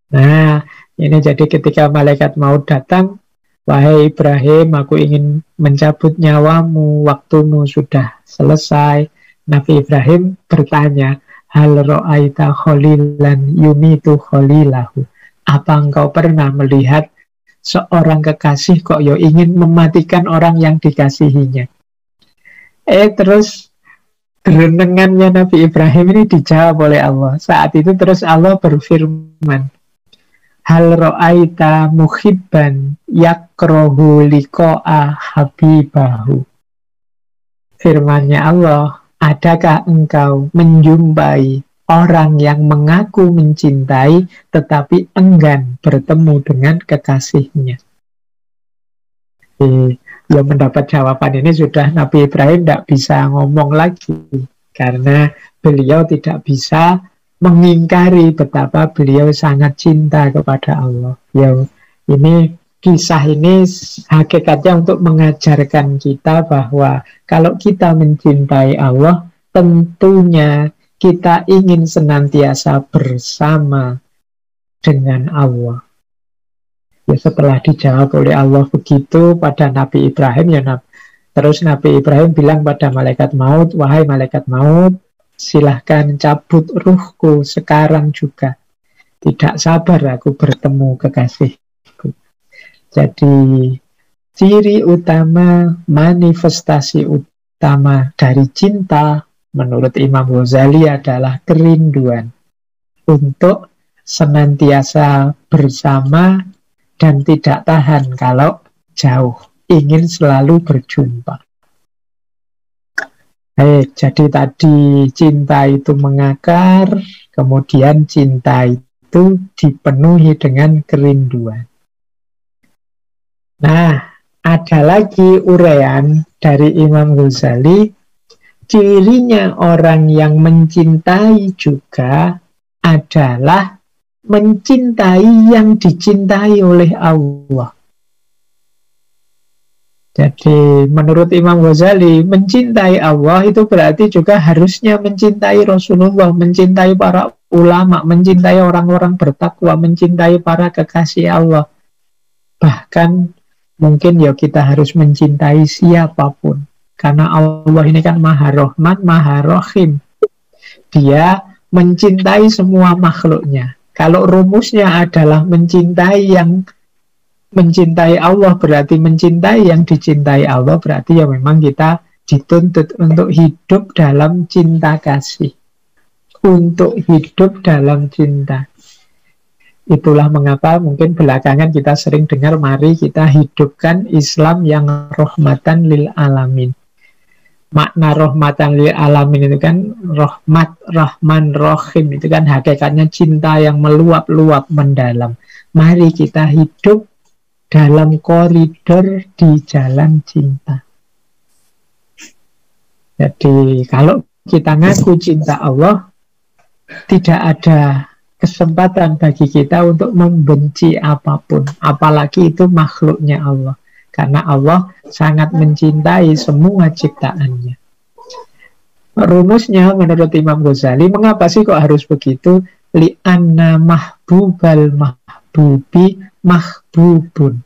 Nah, ini jadi ketika malaikat maut datang, wahai Ibrahim, aku ingin mencabut nyawamu, waktumu sudah selesai. Nabi Ibrahim bertanya, hal ra'aita kholilan yumitu kholilahu. Apa engkau pernah melihat seorang kekasih kok ingin mematikan orang yang dikasihinya? Terus kerenengannya Nabi Ibrahim ini dijawab oleh Allah. Saat itu terus Allah berfirman, hal ra'aita muhibban yakrohu liqa'a habibahu. Firmannya Allah, adakah engkau menjumpai orang yang mengaku mencintai tetapi enggan bertemu dengan kekasihnya? Yang mendapat jawaban ini sudah Nabi Ibrahim tidak bisa ngomong lagi, karena beliau tidak bisa mengingkari betapa beliau sangat cinta kepada Allah. Kisah ini hakikatnya untuk mengajarkan kita bahwa kalau kita mencintai Allah, tentunya kita ingin senantiasa bersama dengan Allah. Ya, setelah dijawab oleh Allah begitu pada Nabi Ibrahim, terus Nabi Ibrahim bilang pada malaikat maut, wahai malaikat maut, silahkan cabut ruhku sekarang juga. Tidak sabar aku bertemu kekasihku. Jadi ciri utama, manifestasi utama dari cinta menurut Imam Ghazali adalah kerinduan untuk senantiasa bersama dan tidak tahan kalau jauh, ingin selalu berjumpa. Jadi tadi cinta itu mengakar, kemudian cinta itu dipenuhi dengan kerinduan. Nah, ada lagi uraian dari Imam Ghazali, cirinya orang yang mencintai juga adalah mencintai yang dicintai oleh Allah. Jadi menurut Imam Ghazali, mencintai Allah itu berarti juga harusnya mencintai Rasulullah, mencintai para ulama, mencintai orang-orang bertakwa, mencintai para kekasih Allah. Bahkan mungkin kita harus mencintai siapapun, karena Allah ini kan Maha Rahman, Maha Rahim. Dia mencintai semua makhluknya. Kalau rumusnya adalah mencintai Allah, berarti mencintai yang dicintai Allah, berarti memang kita dituntut untuk hidup dalam cinta kasih, untuk hidup dalam cinta. Itulah mengapa mungkin belakangan kita sering dengar, mari kita hidupkan Islam yang rahmatan lil alamin. Makna rahmatan lil alamin itu kan rahmat, rahman, rahim, itu kan hakikatnya cinta yang meluap-luap mendalam. Mari kita hidup dalam koridor di jalan cinta. Jadi kalau kita ngaku cinta Allah, tidak ada kesempatan bagi kita untuk membenci apapun, apalagi itu makhluknya Allah. Karena Allah sangat mencintai semua ciptaannya. Rumusnya menurut Imam Ghazali, mengapa sih kok harus begitu? Li'anna mahbubal mahbubi mahbubun.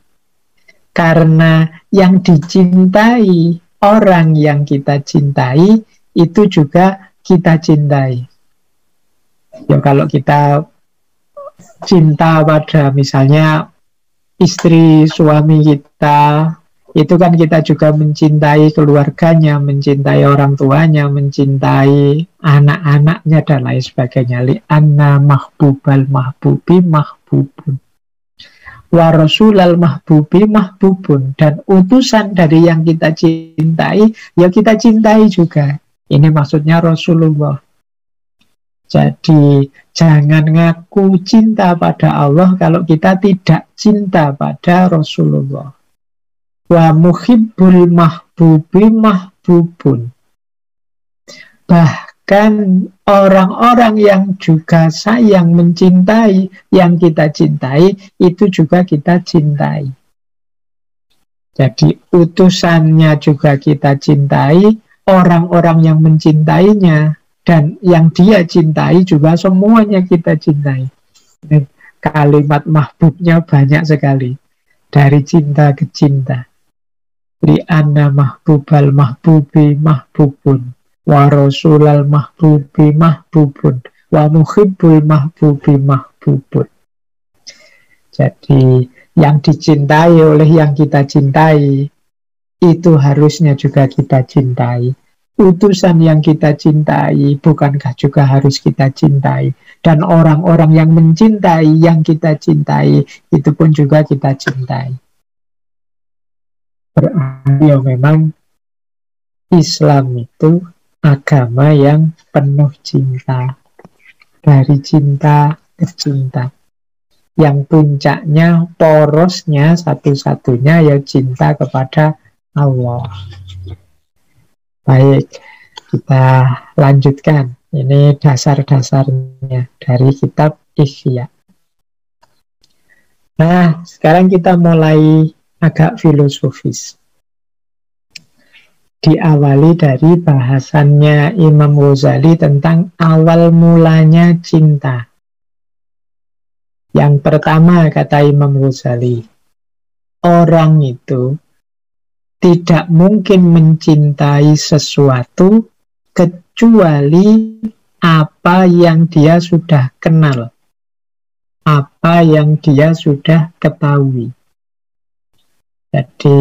Karena yang dicintai orang yang kita cintai itu juga kita cintai. Ya kalau kita cinta pada misalnya istri suami kita, itu kan kita juga mencintai keluarganya, mencintai orang tuanya, mencintai anak-anaknya dan lain sebagainya. Li'anna mahbubal mahbubi mahbubun wa rasulal mahbubi mahbubun, dan utusan dari yang kita cintai ya kita cintai juga. Ini maksudnya Rasulullah. Jadi jangan ngaku cinta pada Allah kalau kita tidak cinta pada Rasulullah. Wa muhibbul mahbubi mahbubun. Bahkan orang-orang yang juga sayang mencintai yang kita cintai itu juga kita cintai. Jadi utusannya juga kita cintai, orang-orang yang mencintainya dan yang dia cintai juga semuanya kita cintai. Kalimat mahbubnya banyak sekali. Dari cinta ke cinta. Li'anna mahbubal mahbubi mahbubun. Wa rasulal mahbubi mahbubun. Wa muhibbul mahbubi mahbubun. Jadi yang dicintai oleh yang kita cintai itu harusnya juga kita cintai. Utusan yang kita cintai bukankah juga harus kita cintai? Dan orang-orang yang mencintai yang kita cintai itu pun juga kita cintai. Berarti ya memang Islam itu agama yang penuh cinta. Dari cinta ke cinta. Yang puncaknya, porosnya satu-satunya ya cinta kepada Allah. Baik, kita lanjutkan. Ini dasar-dasarnya dari kitab Ihya. Nah, sekarang kita mulai agak filosofis. Diawali dari bahasannya Imam Ghazali tentang awal mulanya cinta. Yang pertama kata Imam Ghazali, orang itu tidak mungkin mencintai sesuatu kecuali apa yang dia sudah kenal, apa yang dia sudah ketahui. Jadi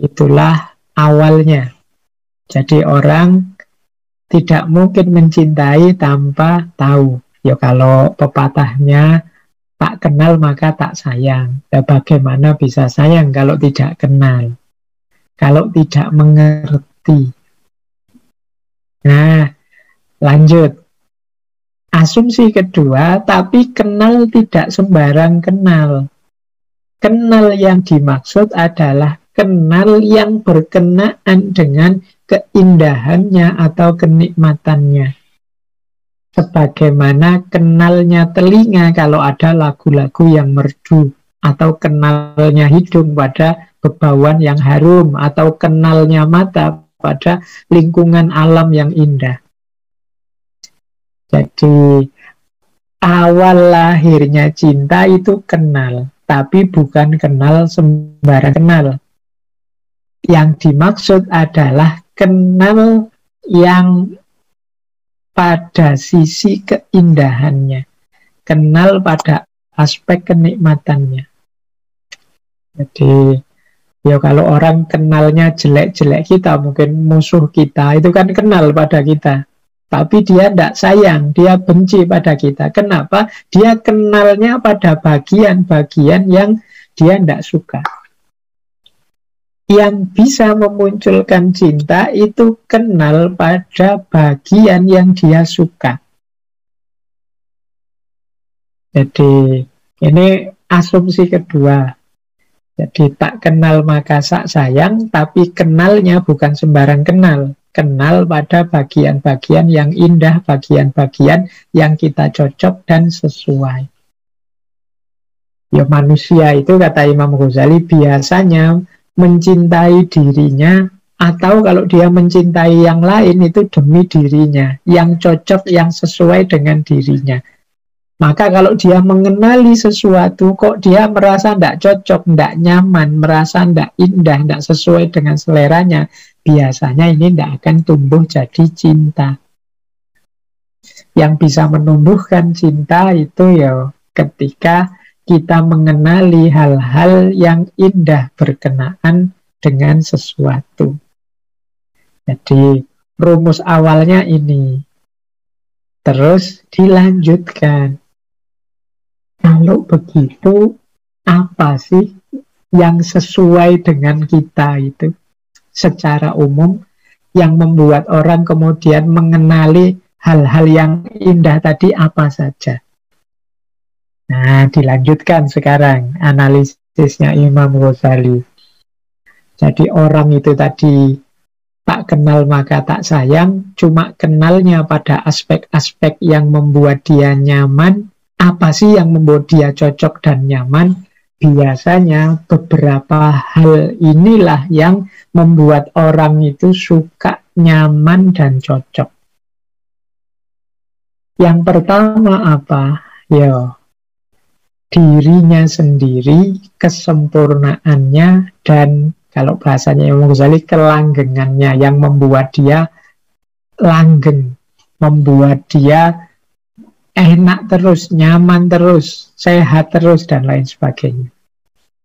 itulah awalnya. Jadi orang tidak mungkin mencintai tanpa tahu. Ya kalau pepatahnya tak kenal maka tak sayang. Ya bagaimana bisa sayang kalau tidak kenal? Kalau tidak mengerti. Nah, lanjut. Asumsi kedua, tapi kenal tidak sembarang kenal. Kenal yang dimaksud adalah kenal yang berkenaan dengan keindahannya atau kenikmatannya. Sebagaimana kenalnya telinga kalau ada lagu-lagu yang merdu, atau kenalnya hidung pada bebauan yang harum, atau kenalnya mata pada lingkungan alam yang indah. Jadi awal lahirnya cinta itu kenal, tapi bukan kenal sembarang kenal. Yang dimaksud adalah kenal yang pada sisi keindahannya, kenal pada aspek kenikmatannya. Jadi ya kalau orang kenalnya jelek-jelek kita, mungkin musuh kita, itu kan kenal pada kita. Tapi dia tidak sayang, dia benci pada kita. Kenapa? Dia kenalnya pada bagian-bagian yang dia tidak suka. Yang bisa memunculkan cinta itu kenal pada bagian yang dia suka. Jadi ini asumsi kedua. Jadi tak kenal maka sak sayang, tapi kenalnya bukan sembarang kenal. Kenal pada bagian-bagian yang indah, bagian-bagian yang kita cocok dan sesuai. Ya manusia itu kata Imam Ghazali biasanya mencintai dirinya, atau kalau dia mencintai yang lain itu demi dirinya, yang cocok, yang sesuai dengan dirinya. Maka kalau dia mengenali sesuatu, kok dia merasa tidak cocok, tidak nyaman, merasa tidak indah, tidak sesuai dengan seleranya, biasanya ini tidak akan tumbuh jadi cinta. Yang bisa menumbuhkan cinta itu ya ketika kita mengenali hal-hal yang indah berkenaan dengan sesuatu. Jadi rumus awalnya ini. Terus dilanjutkan. Kalau begitu, apa sih yang sesuai dengan kita itu secara umum yang membuat orang kemudian mengenali hal-hal yang indah tadi apa saja? Nah, dilanjutkan sekarang analisisnya Imam Ghazali. Jadi orang itu tadi tak kenal maka tak sayang, cuma kenalnya pada aspek-aspek yang membuat dia nyaman. Apa sih yang membuat dia cocok dan nyaman? Biasanya beberapa hal inilah yang membuat orang itu suka, nyaman, dan cocok. Yang pertama apa? Ya, dirinya sendiri, kesempurnaannya, dan kalau bahasanya Imam Ghazali, kelanggengannya yang membuat dia langgeng, membuat dia enak terus, nyaman terus, sehat terus, dan lain sebagainya.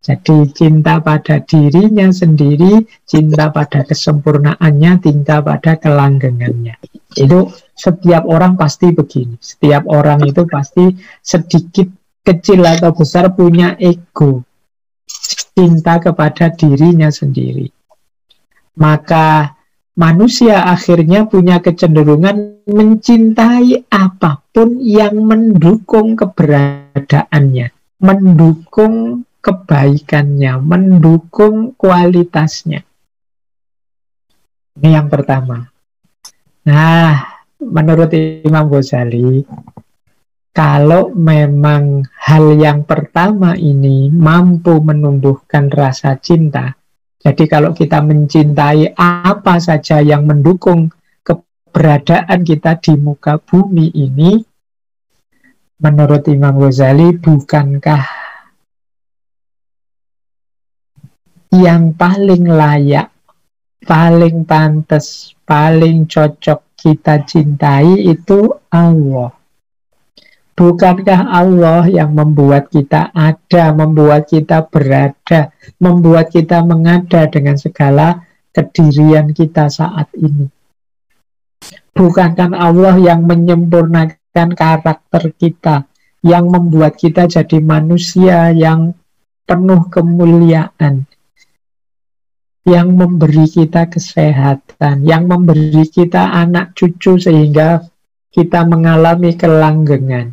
Jadi cinta pada dirinya sendiri, cinta pada kesempurnaannya, cinta pada kelanggengannya. Itu setiap orang pasti begini. Setiap orang itu pasti sedikit kecil atau besar punya ego. Cinta kepada dirinya sendiri. Maka manusia akhirnya punya kecenderungan mencintai apapun yang mendukung keberadaannya, mendukung kebaikannya, mendukung kualitasnya. Ini yang pertama. Nah, menurut Imam Ghazali, kalau memang hal yang pertama ini mampu menumbuhkan rasa cinta, jadi kalau kita mencintai apa saja yang mendukung keberadaan kita di muka bumi ini, menurut Imam Ghazali, bukankah yang paling layak, paling pantas, paling cocok kita cintai itu Allah? Bukankah Allah yang membuat kita ada, membuat kita berada, membuat kita mengada dengan segala kedirian kita saat ini? Bukankah Allah yang menyempurnakan karakter kita, yang membuat kita jadi manusia yang penuh kemuliaan, yang memberi kita kesehatan, yang memberi kita anak cucu sehingga kita mengalami kelanggengan,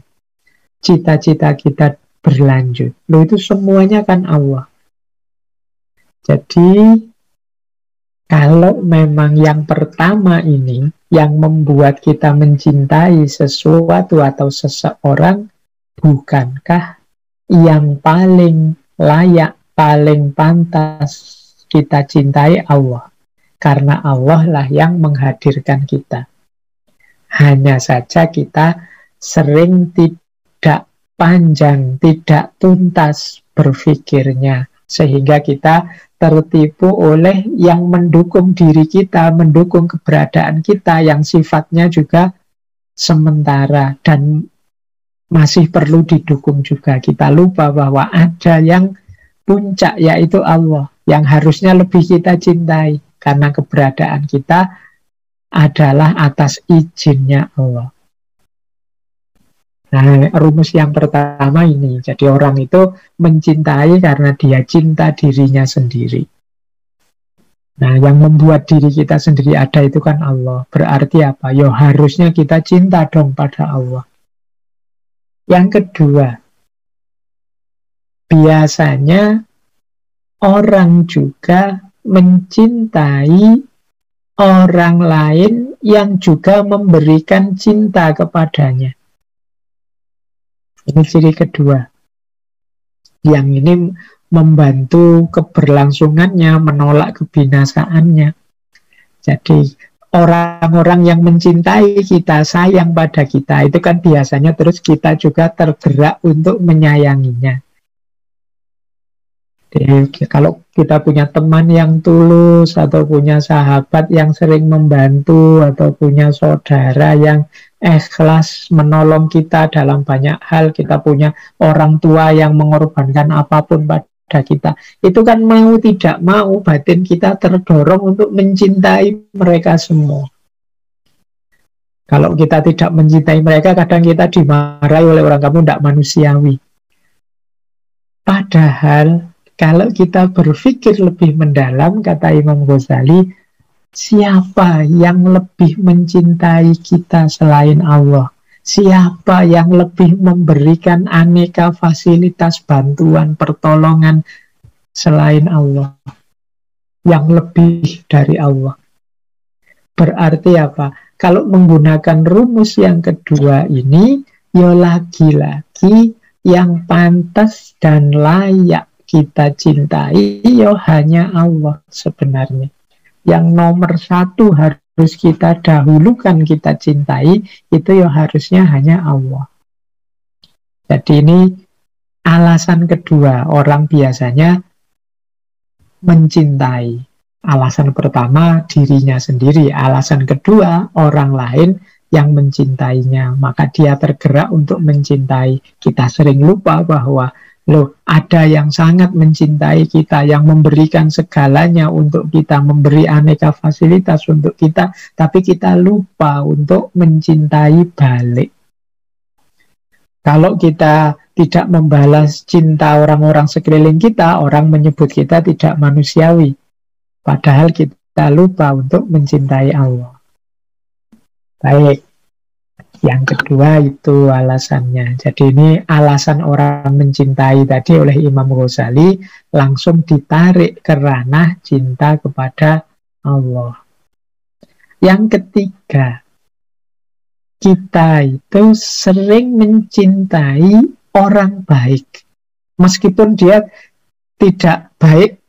cita-cita kita berlanjut. Loh, itu semuanya kan Allah. Jadi kalau memang yang pertama ini yang membuat kita mencintai sesuatu atau seseorang, bukankah yang paling layak, paling pantas kita cintai Allah? Karena Allah lah yang menghadirkan kita. Hanya saja kita sering tidak panjang, tidak tuntas berpikirnya, sehingga kita tertipu oleh yang mendukung diri kita, mendukung keberadaan kita, yang sifatnya juga sementara dan masih perlu didukung juga. Kita lupa bahwa ada yang puncak, yaitu Allah, yang harusnya lebih kita cintai, karena keberadaan kita adalah atas izinnya Allah. Nah, rumus yang pertama ini. Jadi orang itu mencintai karena dia cinta dirinya sendiri. Nah, yang membuat diri kita sendiri ada itu kan Allah. Berarti apa? Ya harusnya kita cinta dong pada Allah. Yang kedua, biasanya orang juga mencintai orang lain yang juga memberikan cinta kepadanya. Ini ciri kedua. Yang ini membantu keberlangsungannya, menolak kebinasaannya. Jadi orang-orang yang mencintai kita, sayang pada kita, itu kan biasanya terus kita juga tergerak untuk menyayanginya. Jadi, kalau kita punya teman yang tulus, atau punya sahabat yang sering membantu, atau punya saudara yang ikhlas menolong kita dalam banyak hal, kita punya orang tua yang mengorbankan apapun pada kita, itu kan mau tidak mau batin kita terdorong untuk mencintai mereka semua. Kalau kita tidak mencintai mereka, kadang kita dimarahi oleh orang, kamu tidak manusiawi. Padahal kalau kita berpikir lebih mendalam, kata Imam Ghazali, siapa yang lebih mencintai kita selain Allah? Siapa yang lebih memberikan aneka fasilitas, bantuan, pertolongan selain Allah? Yang lebih dari Allah. Berarti apa? Kalau menggunakan rumus yang kedua ini, ya lagi-lagi yang pantas dan layak kita cintai ya hanya Allah sebenarnya. Yang nomor satu harus kita dahulukan, kita cintai, itu ya harusnya hanya Allah. Jadi ini alasan kedua, orang biasanya mencintai. Alasan pertama dirinya sendiri, alasan kedua orang lain yang mencintainya, maka dia tergerak untuk mencintai. Kita sering lupa bahwa loh, ada yang sangat mencintai kita, yang memberikan segalanya untuk kita, memberi aneka fasilitas untuk kita, tapi kita lupa untuk mencintai balik. Kalau kita tidak membalas cinta orang-orang sekeliling kita, orang menyebut kita tidak manusiawi. Padahal kita lupa untuk mencintai Allah. Baik. Yang kedua itu alasannya. Jadi ini alasan orang mencintai tadi oleh Imam Ghazali langsung ditarik ke ranah cinta kepada Allah. Yang ketiga, kita itu sering mencintai orang baik. Meskipun dia tidak baik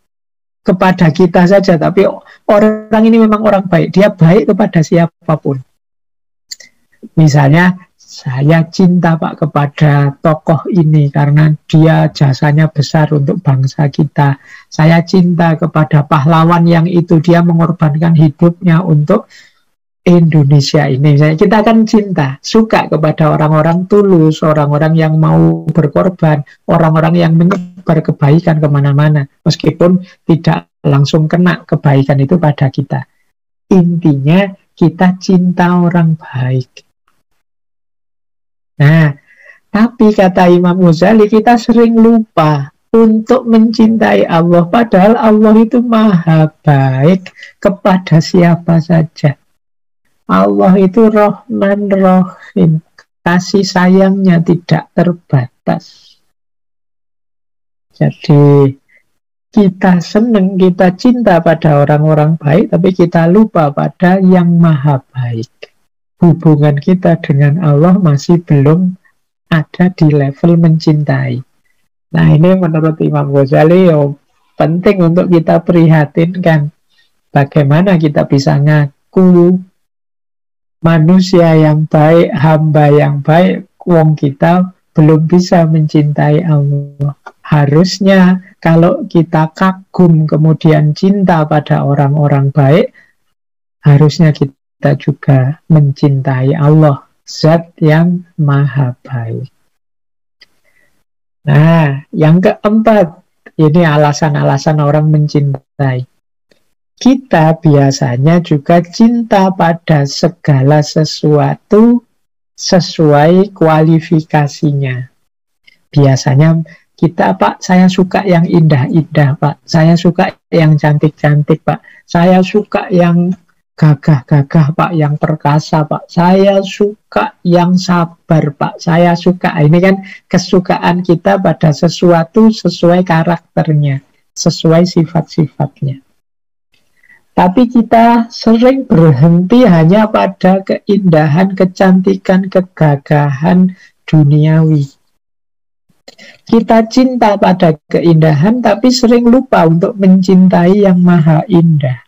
kepada kita saja, tapi orang ini memang orang baik. Dia baik kepada siapapun. Misalnya, saya cinta Pak kepada tokoh ini karena dia jasanya besar untuk bangsa kita. Saya cinta kepada pahlawan yang itu, dia mengorbankan hidupnya untuk Indonesia ini. Misalnya, kita akan cinta, suka kepada orang-orang tulus, orang-orang yang mau berkorban, orang-orang yang menyebar kebaikan kemana-mana, meskipun tidak langsung kena kebaikan itu pada kita. Intinya, kita cinta orang baik. Nah, tapi kata Imam Ghazali, kita sering lupa untuk mencintai Allah, padahal Allah itu maha baik kepada siapa saja. Allah itu Rahman Rahim, kasih sayangnya tidak terbatas. Jadi kita senang, kita cinta pada orang-orang baik, tapi kita lupa pada yang maha baik. Hubungan kita dengan Allah masih belum ada di level mencintai. Nah, ini menurut Imam Ghazali penting untuk kita prihatinkan. Bagaimana kita bisa ngaku manusia yang baik, hamba yang baik, wong kita belum bisa mencintai Allah. Harusnya kalau kita kagum kemudian cinta pada orang-orang baik, harusnya kita juga mencintai Allah, zat yang maha baik. Nah, yang keempat, ini alasan-alasan orang mencintai. Kita biasanya juga cinta pada segala sesuatu sesuai kualifikasinya. Biasanya kita, Pak, saya suka yang indah-indah, Pak. Saya suka yang cantik-cantik, Pak. Saya suka yang gagah-gagah, Pak, yang perkasa, Pak. Saya suka yang sabar, Pak. Saya suka. Ini kan kesukaan kita pada sesuatu sesuai karakternya, sesuai sifat-sifatnya. Tapi kita sering berhenti hanya pada keindahan, kecantikan, kegagahan duniawi. Kita cinta pada keindahan, tapi sering lupa untuk mencintai yang maha indah.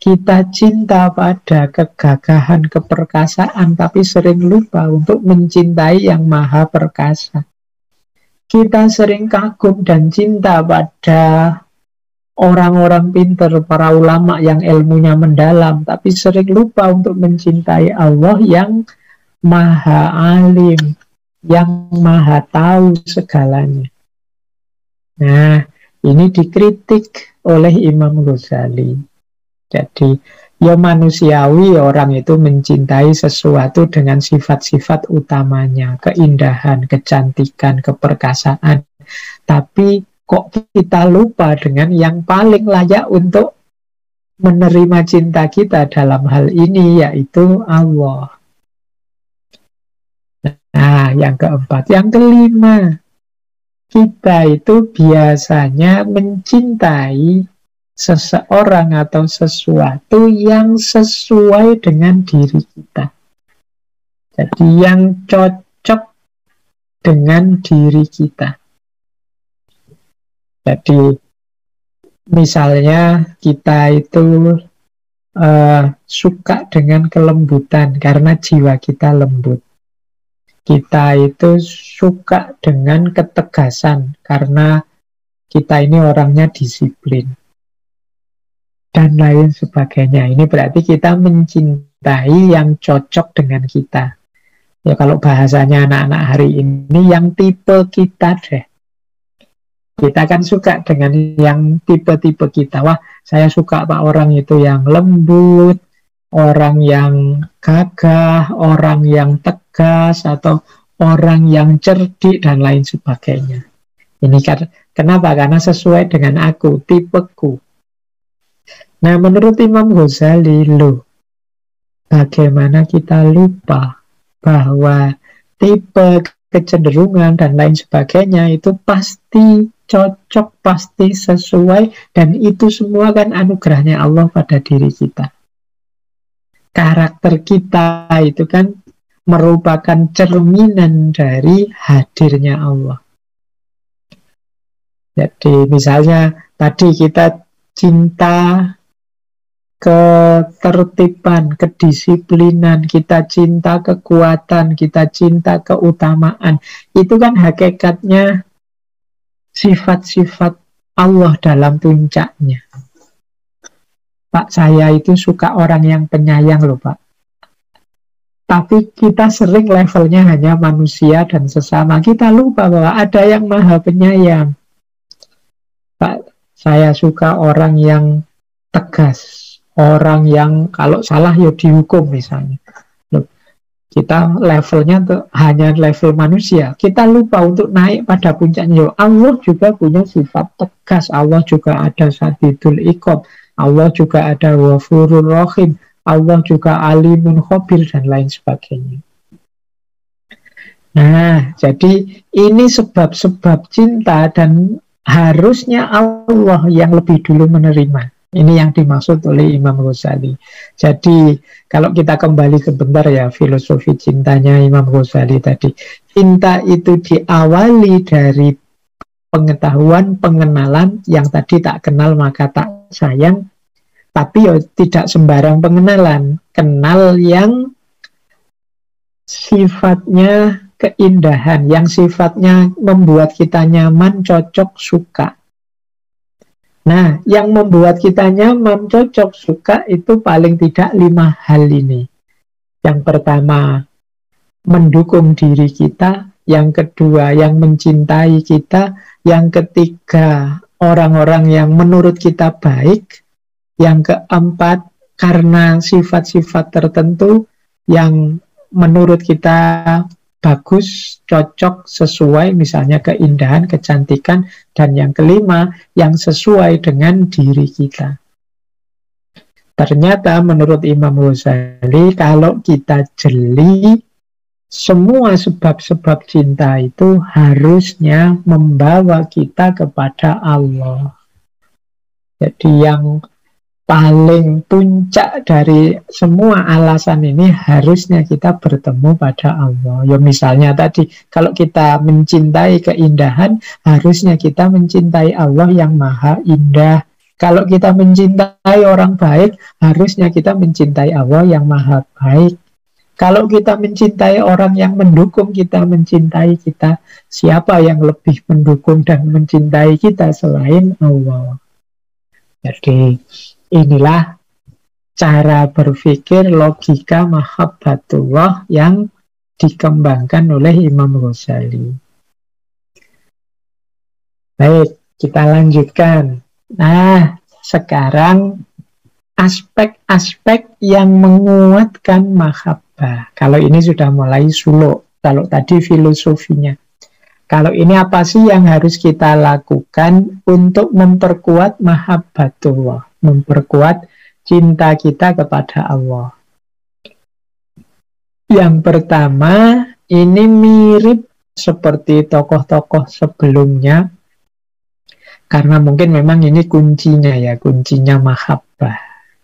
Kita cinta pada kegagahan, keperkasaan, tapi sering lupa untuk mencintai yang maha perkasa. Kita sering kagum dan cinta pada orang-orang pintar, para ulama yang ilmunya mendalam, tapi sering lupa untuk mencintai Allah yang maha alim, yang maha tahu segalanya. Nah, ini dikritik oleh Imam Ghazali. Jadi, ya manusiawi orang itu mencintai sesuatu dengan sifat-sifat utamanya, keindahan, kecantikan, keperkasaan. Tapi kok kita lupa dengan yang paling layak untuk menerima cinta kita dalam hal ini, yaitu Allah. Nah, yang keempat. Yang kelima, kita itu biasanya mencintai seseorang atau sesuatu yang sesuai dengan diri kita. Jadi yang cocok dengan diri kita. Jadi misalnya kita itu suka dengan kelembutan karena jiwa kita lembut. Kita itu suka dengan ketegasan karena kita ini orangnya disiplin. Dan lain sebagainya. Ini berarti kita mencintai yang cocok dengan kita. Ya kalau bahasanya anak-anak hari ini, yang tipe kita deh. Kita kan suka dengan yang tipe-tipe kita. Wah, saya suka Pak orang itu yang lembut, orang yang gagah, orang yang tegas, atau orang yang cerdik, dan lain sebagainya. Ini kan kenapa? Karena sesuai dengan aku, tipeku. Nah, menurut Imam Ghazali, bagaimana kita lupa bahwa tipe, kecenderungan, dan lain sebagainya itu pasti cocok, pasti sesuai, dan itu semua kan anugerahnya Allah pada diri kita. Karakter kita itu kan merupakan cerminan dari hadirnya Allah. Jadi misalnya tadi kita cinta ketertiban, kedisiplinan, kita cinta kekuatan, kita cinta keutamaan. Itu kan hakikatnya sifat-sifat Allah dalam puncaknya. Pak, saya itu suka orang yang penyayang loh Pak. Tapi kita sering levelnya hanya manusia dan sesama. Kita lupa bahwa ada yang maha penyayang. Pak, saya suka orang yang tegas. Orang yang kalau salah ya dihukum misalnya. Loh, kita levelnya tuh hanya level manusia. Kita lupa untuk naik pada puncaknya. Allah juga punya sifat tegas. Allah juga ada Sadidul Iqab. Allah juga ada Ghafurur Rahim. Allah juga Alimun Khabir dan lain sebagainya. Nah, jadi ini sebab-sebab cinta dan harusnya Allah yang lebih dulu menerima. Ini yang dimaksud oleh Imam Ghazali. Jadi kalau kita kembali sebentar ya filosofi cintanya Imam Ghazali tadi. Cinta itu diawali dari pengetahuan, pengenalan yang tadi tak kenal maka tak sayang. Tapi ya tidak sembarang pengenalan. Kenal yang sifatnya keindahan, yang sifatnya membuat kita nyaman, cocok, suka. Nah, yang membuat kita nyaman, cocok, suka itu paling tidak 5 hal ini. Yang pertama, mendukung diri kita. Yang kedua, yang mencintai kita. Yang ketiga, orang-orang yang menurut kita baik. Yang keempat, karena sifat-sifat tertentu yang menurut kita bagus, cocok, sesuai, misalnya keindahan, kecantikan, dan yang kelima, yang sesuai dengan diri kita. Ternyata menurut Imam Ghazali, kalau kita jeli, semua sebab-sebab cinta itu harusnya membawa kita kepada Allah. Jadi yang paling puncak dari semua alasan ini harusnya kita bertemu pada Allah. Ya misalnya tadi, kalau kita mencintai keindahan, harusnya kita mencintai Allah yang maha indah, Kalau kita mencintai orang baik, harusnya kita mencintai Allah yang maha baik. Kalau kita mencintai orang yang mendukung kita, mencintai kita, siapa yang lebih mendukung dan mencintai kita selain Allah? Jadi inilah cara berpikir logika mahabbatullah yang dikembangkan oleh Imam Ghazali. Baik, kita lanjutkan. Nah, sekarang aspek-aspek yang menguatkan mahabbah. Kalau ini sudah mulai suluk. Kalau tadi filosofinya. Kalau ini apa sih yang harus kita lakukan untuk memperkuat mahabbatullah, memperkuat cinta kita kepada Allah? Yang pertama, ini mirip seperti tokoh-tokoh sebelumnya, karena mungkin memang ini kuncinya ya, kuncinya mahabbah,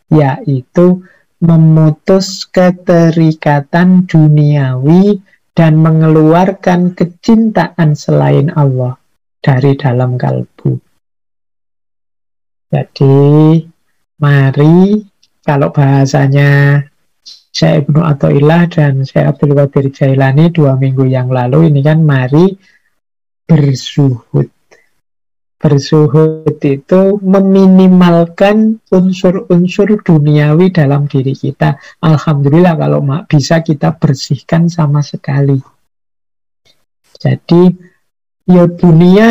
yaitu memutus keterikatan duniawi dan mengeluarkan kecintaan selain Allah dari dalam kalbu. Jadi, mari, kalau bahasanya Syekh Ibnu Athaillah dan Syekh Abdul Qadir Jailani 2 minggu yang lalu, ini kan mari berzuhud. Berzuhud itu meminimalkan unsur-unsur duniawi dalam diri kita. Alhamdulillah kalau bisa kita bersihkan sama sekali. Jadi, ya dunia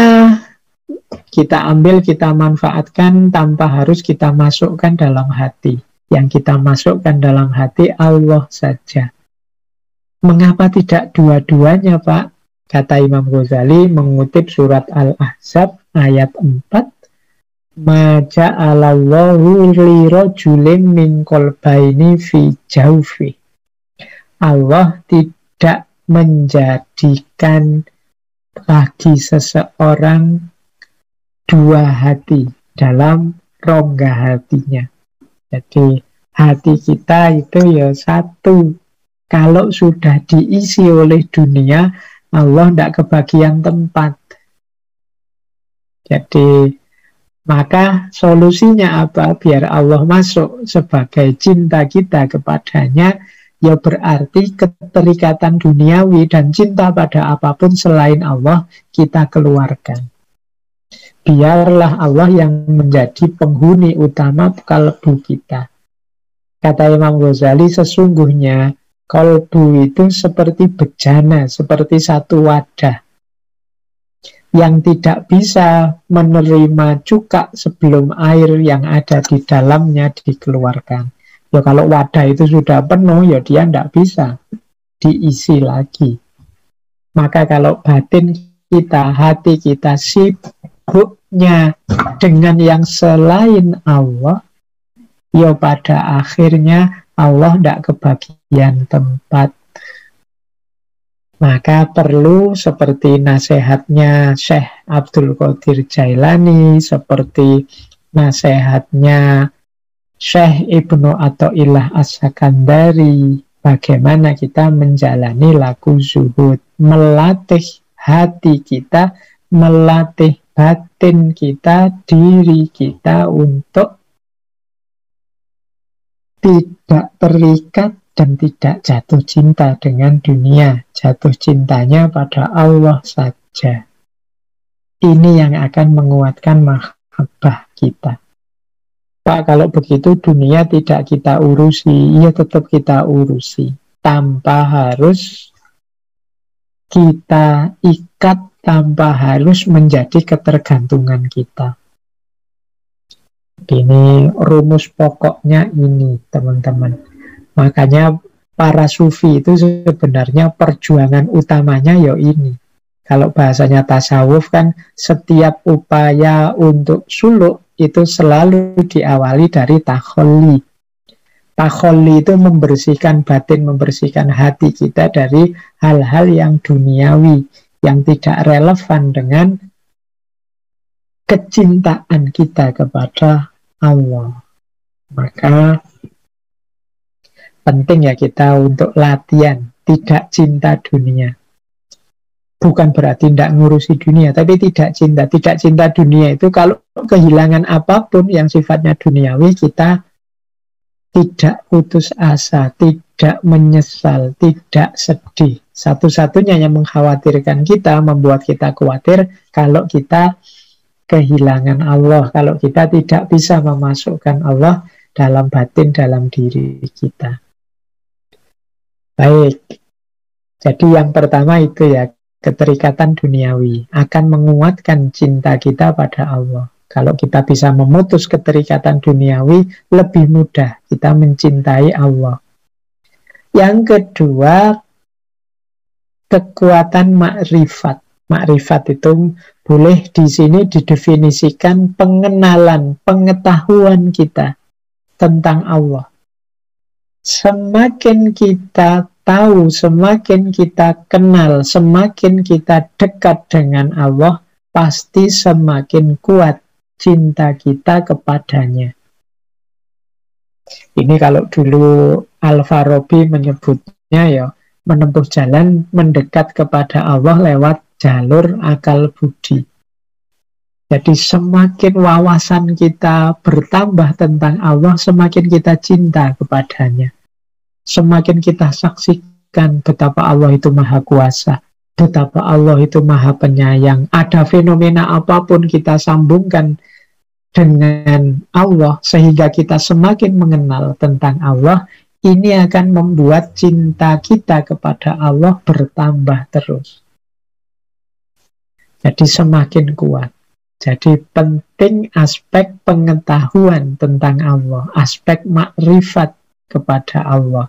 kita ambil, kita manfaatkan tanpa harus kita masukkan dalam hati. Yang kita masukkan dalam hati Allah saja. Mengapa tidak dua-duanya, Pak? Kata Imam Ghazali mengutip surat Al-Ahzab ayat 4, ma ja'alallahu li rajulin min qalbaini fi jawfi. Allah tidak menjadikan bagi seseorang 2 hati dalam rongga hatinya. Jadi hati kita itu ya satu. Kalau sudah diisi oleh dunia, Allah tidak kebagian tempat. Jadi, maka solusinya apa? Biar Allah masuk sebagai cinta kita kepadanya, ya berarti keterikatan duniawi dan cinta pada apapun selain Allah kita keluarkan. Biarlah Allah yang menjadi penghuni utama kalbu kita. Kata Imam Ghazali, sesungguhnya kalbu itu seperti bejana, seperti satu wadah yang tidak bisa menerima cuka sebelum air yang ada di dalamnya dikeluarkan. Ya kalau wadah itu sudah penuh, ya dia tidak bisa diisi lagi. Maka kalau batin kita, hati kita sibuknya dengan yang selain Allah, ya pada akhirnya Allah tidak kebagian tempat. Maka perlu seperti nasihatnya Syekh Abdul Qadir Jailani, seperti nasihatnya Syekh Ibnu Athaillah As-Sakandari, bagaimana kita menjalani laku zuhud, melatih hati kita, melatih batin kita, diri kita untuk tidak terikat dan tidak jatuh cinta dengan dunia, jatuh cintanya pada Allah saja. Ini yang akan menguatkan mahabbah kita. Pak, kalau begitu dunia tidak kita urusi, ya tetap kita urusi. Tanpa harus kita ikat, tanpa harus menjadi ketergantungan kita. Ini rumus pokoknya ini, teman-teman. Makanya para sufi itu sebenarnya perjuangan utamanya ya ini. Kalau bahasanya tasawuf kan setiap upaya untuk suluk itu selalu diawali dari takholli. Takholli itu membersihkan batin, membersihkan hati kita dari hal-hal yang duniawi, yang tidak relevan dengan kecintaan kita kepada Allah. Maka penting ya kita untuk latihan tidak cinta dunia. Bukan berarti tidak ngurusi dunia, tapi tidak cinta. Tidak cinta dunia itu kalau kehilangan apapun yang sifatnya duniawi, kita tidak putus asa, tidak menyesal, tidak sedih. Satu-satunya yang mengkhawatirkan kita, membuat kita khawatir, kalau kita kehilangan Allah, kalau kita tidak bisa memasukkan Allah dalam batin, dalam diri kita. Baik, jadi yang pertama itu ya, keterikatan duniawi akan menguatkan cinta kita pada Allah. Kalau kita bisa memutus keterikatan duniawi, lebih mudah kita mencintai Allah. Yang kedua, kekuatan makrifat. Makrifat itu boleh di sini didefinisikan pengenalan, pengetahuan kita tentang Allah. Semakin kita tahu, semakin kita kenal, semakin kita dekat dengan Allah, pasti semakin kuat cinta kita kepadanya. Ini kalau dulu Al-Farabi menyebutnya ya, menempuh jalan mendekat kepada Allah lewat jalur akal budi. Jadi semakin wawasan kita bertambah tentang Allah, semakin kita cinta kepadanya. Semakin kita saksikan betapa Allah itu maha kuasa, betapa Allah itu maha penyayang. Ada fenomena apapun kita sambungkan dengan Allah, sehingga kita semakin mengenal tentang Allah. Ini akan membuat cinta kita kepada Allah bertambah terus. Jadi semakin kuat. Jadi penting aspek pengetahuan tentang Allah, aspek makrifat kepada Allah.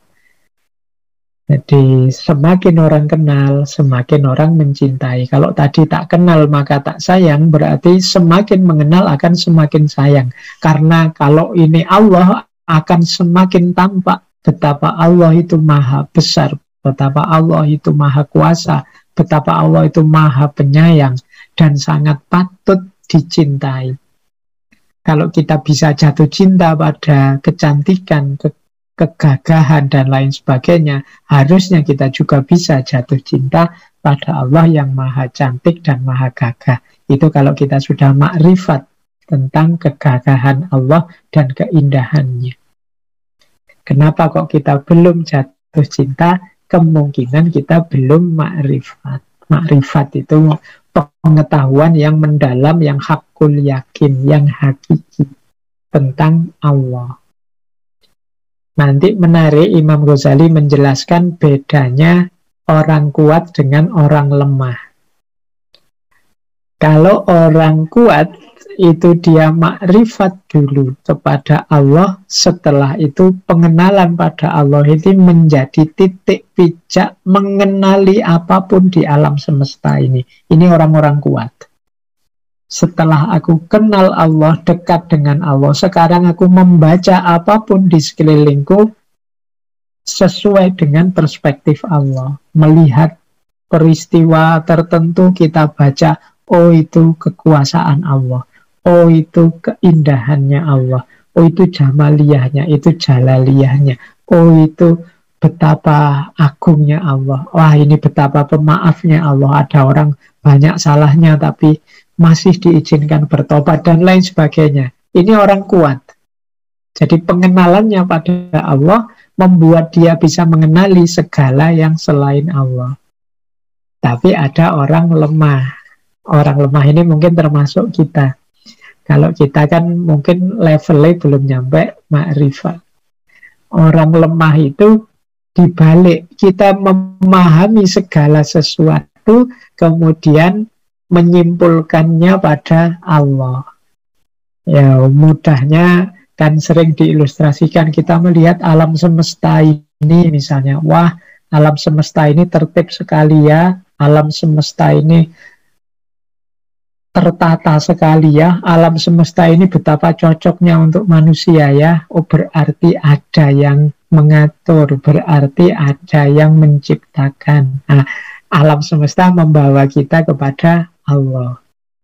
Jadi semakin orang kenal, semakin orang mencintai. Kalau tadi tak kenal maka tak sayang, berarti semakin mengenal akan semakin sayang. Karena kalau ini Allah, akan semakin tampak betapa Allah itu maha besar, betapa Allah itu maha kuasa, betapa Allah itu maha penyayang, dan sangat patut dicintai. Kalau kita bisa jatuh cinta pada kecantikan, kegagahan, dan lain sebagainya, harusnya kita juga bisa jatuh cinta pada Allah yang maha cantik dan maha gagah. Itu kalau kita sudah makrifat tentang kegagahan Allah dan keindahannya. Kenapa kok kita belum jatuh cinta? Kemungkinan kita belum makrifat. Makrifat itu pengetahuan yang mendalam, yang hakul yakin, yang hakiki tentang Allah. Nanti menarik, Imam Ghazali menjelaskan bedanya orang kuat dengan orang lemah. Kalau orang kuat itu dia makrifat dulu kepada Allah, setelah itu pengenalan pada Allah itu menjadi titik pijak mengenali apapun di alam semesta ini. Ini orang-orang kuat. Setelah aku kenal Allah, dekat dengan Allah, sekarang aku membaca apapun di sekelilingku sesuai dengan perspektif Allah. Melihat peristiwa tertentu kita baca, oh itu kekuasaan Allah, oh itu keindahannya Allah, oh itu jamaliyahnya, itu jalaliyahnya, oh itu betapa agungnya Allah, wah ini betapa pemaafnya Allah, ada orang banyak salahnya tapi masih diizinkan bertobat, dan lain sebagainya. Ini orang kuat. Jadi pengenalannya pada Allah membuat dia bisa mengenali segala yang selain Allah. Tapi ada orang lemah. Orang lemah ini mungkin termasuk kita. Kalau kita kan mungkin levelnya belum nyampe makrifat. Orang lemah itu dibalik, kita memahami segala sesuatu, kemudian menyimpulkannya pada Allah. Ya, mudahnya kan sering diilustrasikan, kita melihat alam semesta ini misalnya, wah alam semesta ini tertib sekali ya, alam semesta ini tertata sekali ya, alam semesta ini betapa cocoknya untuk manusia ya, oh berarti ada yang mengatur, berarti ada yang menciptakan. Nah, alam semesta membawa kita kepada Allah.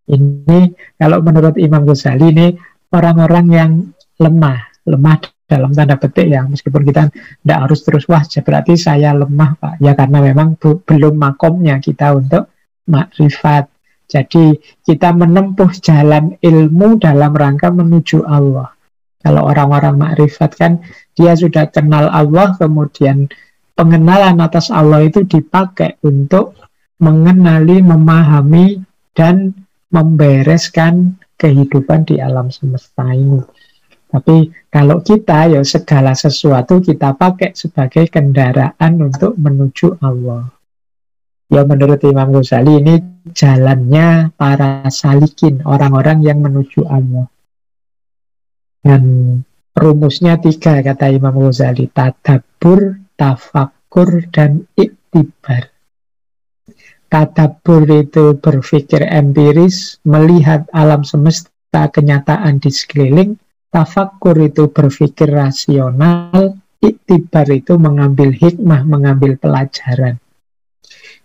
Ini kalau menurut Imam Ghazali ini orang-orang yang lemah dalam tanda petik ya, meskipun kita tidak harus terus wah berarti saya lemah Pak, ya karena memang belum makomnya kita untuk makrifat. Jadi kita menempuh jalan ilmu dalam rangka menuju Allah. Kalau orang-orang makrifat kan dia sudah kenal Allah, kemudian pengenalan atas Allah itu dipakai untuk mengenali, memahami, dan membereskan kehidupan di alam semesta ini. Tapi kalau kita ya segala sesuatu kita pakai sebagai kendaraan untuk menuju Allah. Ya menurut Imam Ghazali ini jalannya para salikin, orang-orang yang menuju Allah. Dan rumusnya 3 kata Imam Ghazali, tadabbur, tafakkur, dan iktibar. Tadabbur itu berpikir empiris, melihat alam semesta, kenyataan di sekeliling. Tafakkur itu berpikir rasional, iktibar itu mengambil hikmah, mengambil pelajaran.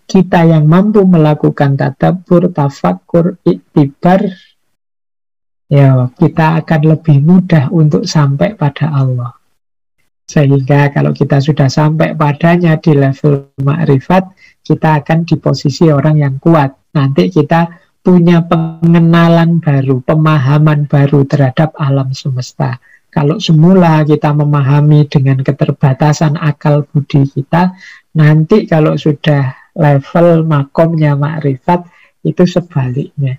Kita yang mampu melakukan tadabbur, tafakkur, iktibar, ya kita akan lebih mudah untuk sampai pada Allah. Sehingga kalau kita sudah sampai padanya di level makrifat, kita akan di posisi orang yang kuat. Nanti kita punya pengenalan baru, pemahaman baru terhadap alam semesta. Kalau semula kita memahami dengan keterbatasan akal budi kita, nanti kalau sudah level makomnya makrifat, itu sebaliknya.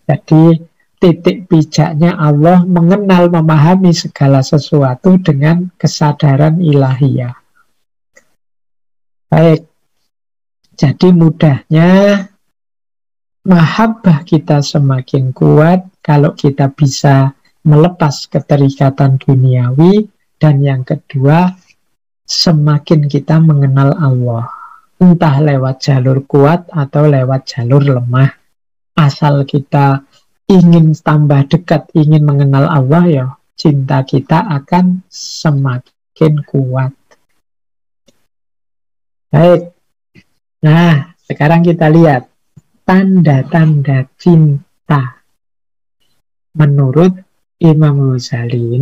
Jadi titik pijaknya Allah mengenal, memahami segala sesuatu dengan kesadaran ilahiyah. Baik, jadi mudahnya mahabbah kita semakin kuat kalau kita bisa melepas keterikatan duniawi, dan yang kedua, semakin kita mengenal Allah. Entah lewat jalur kuat atau lewat jalur lemah. Asal kita ingin tambah dekat, ingin mengenal Allah, ya cinta kita akan semakin kuat. Baik. Nah, sekarang kita lihat tanda-tanda cinta menurut Imam Ghazali.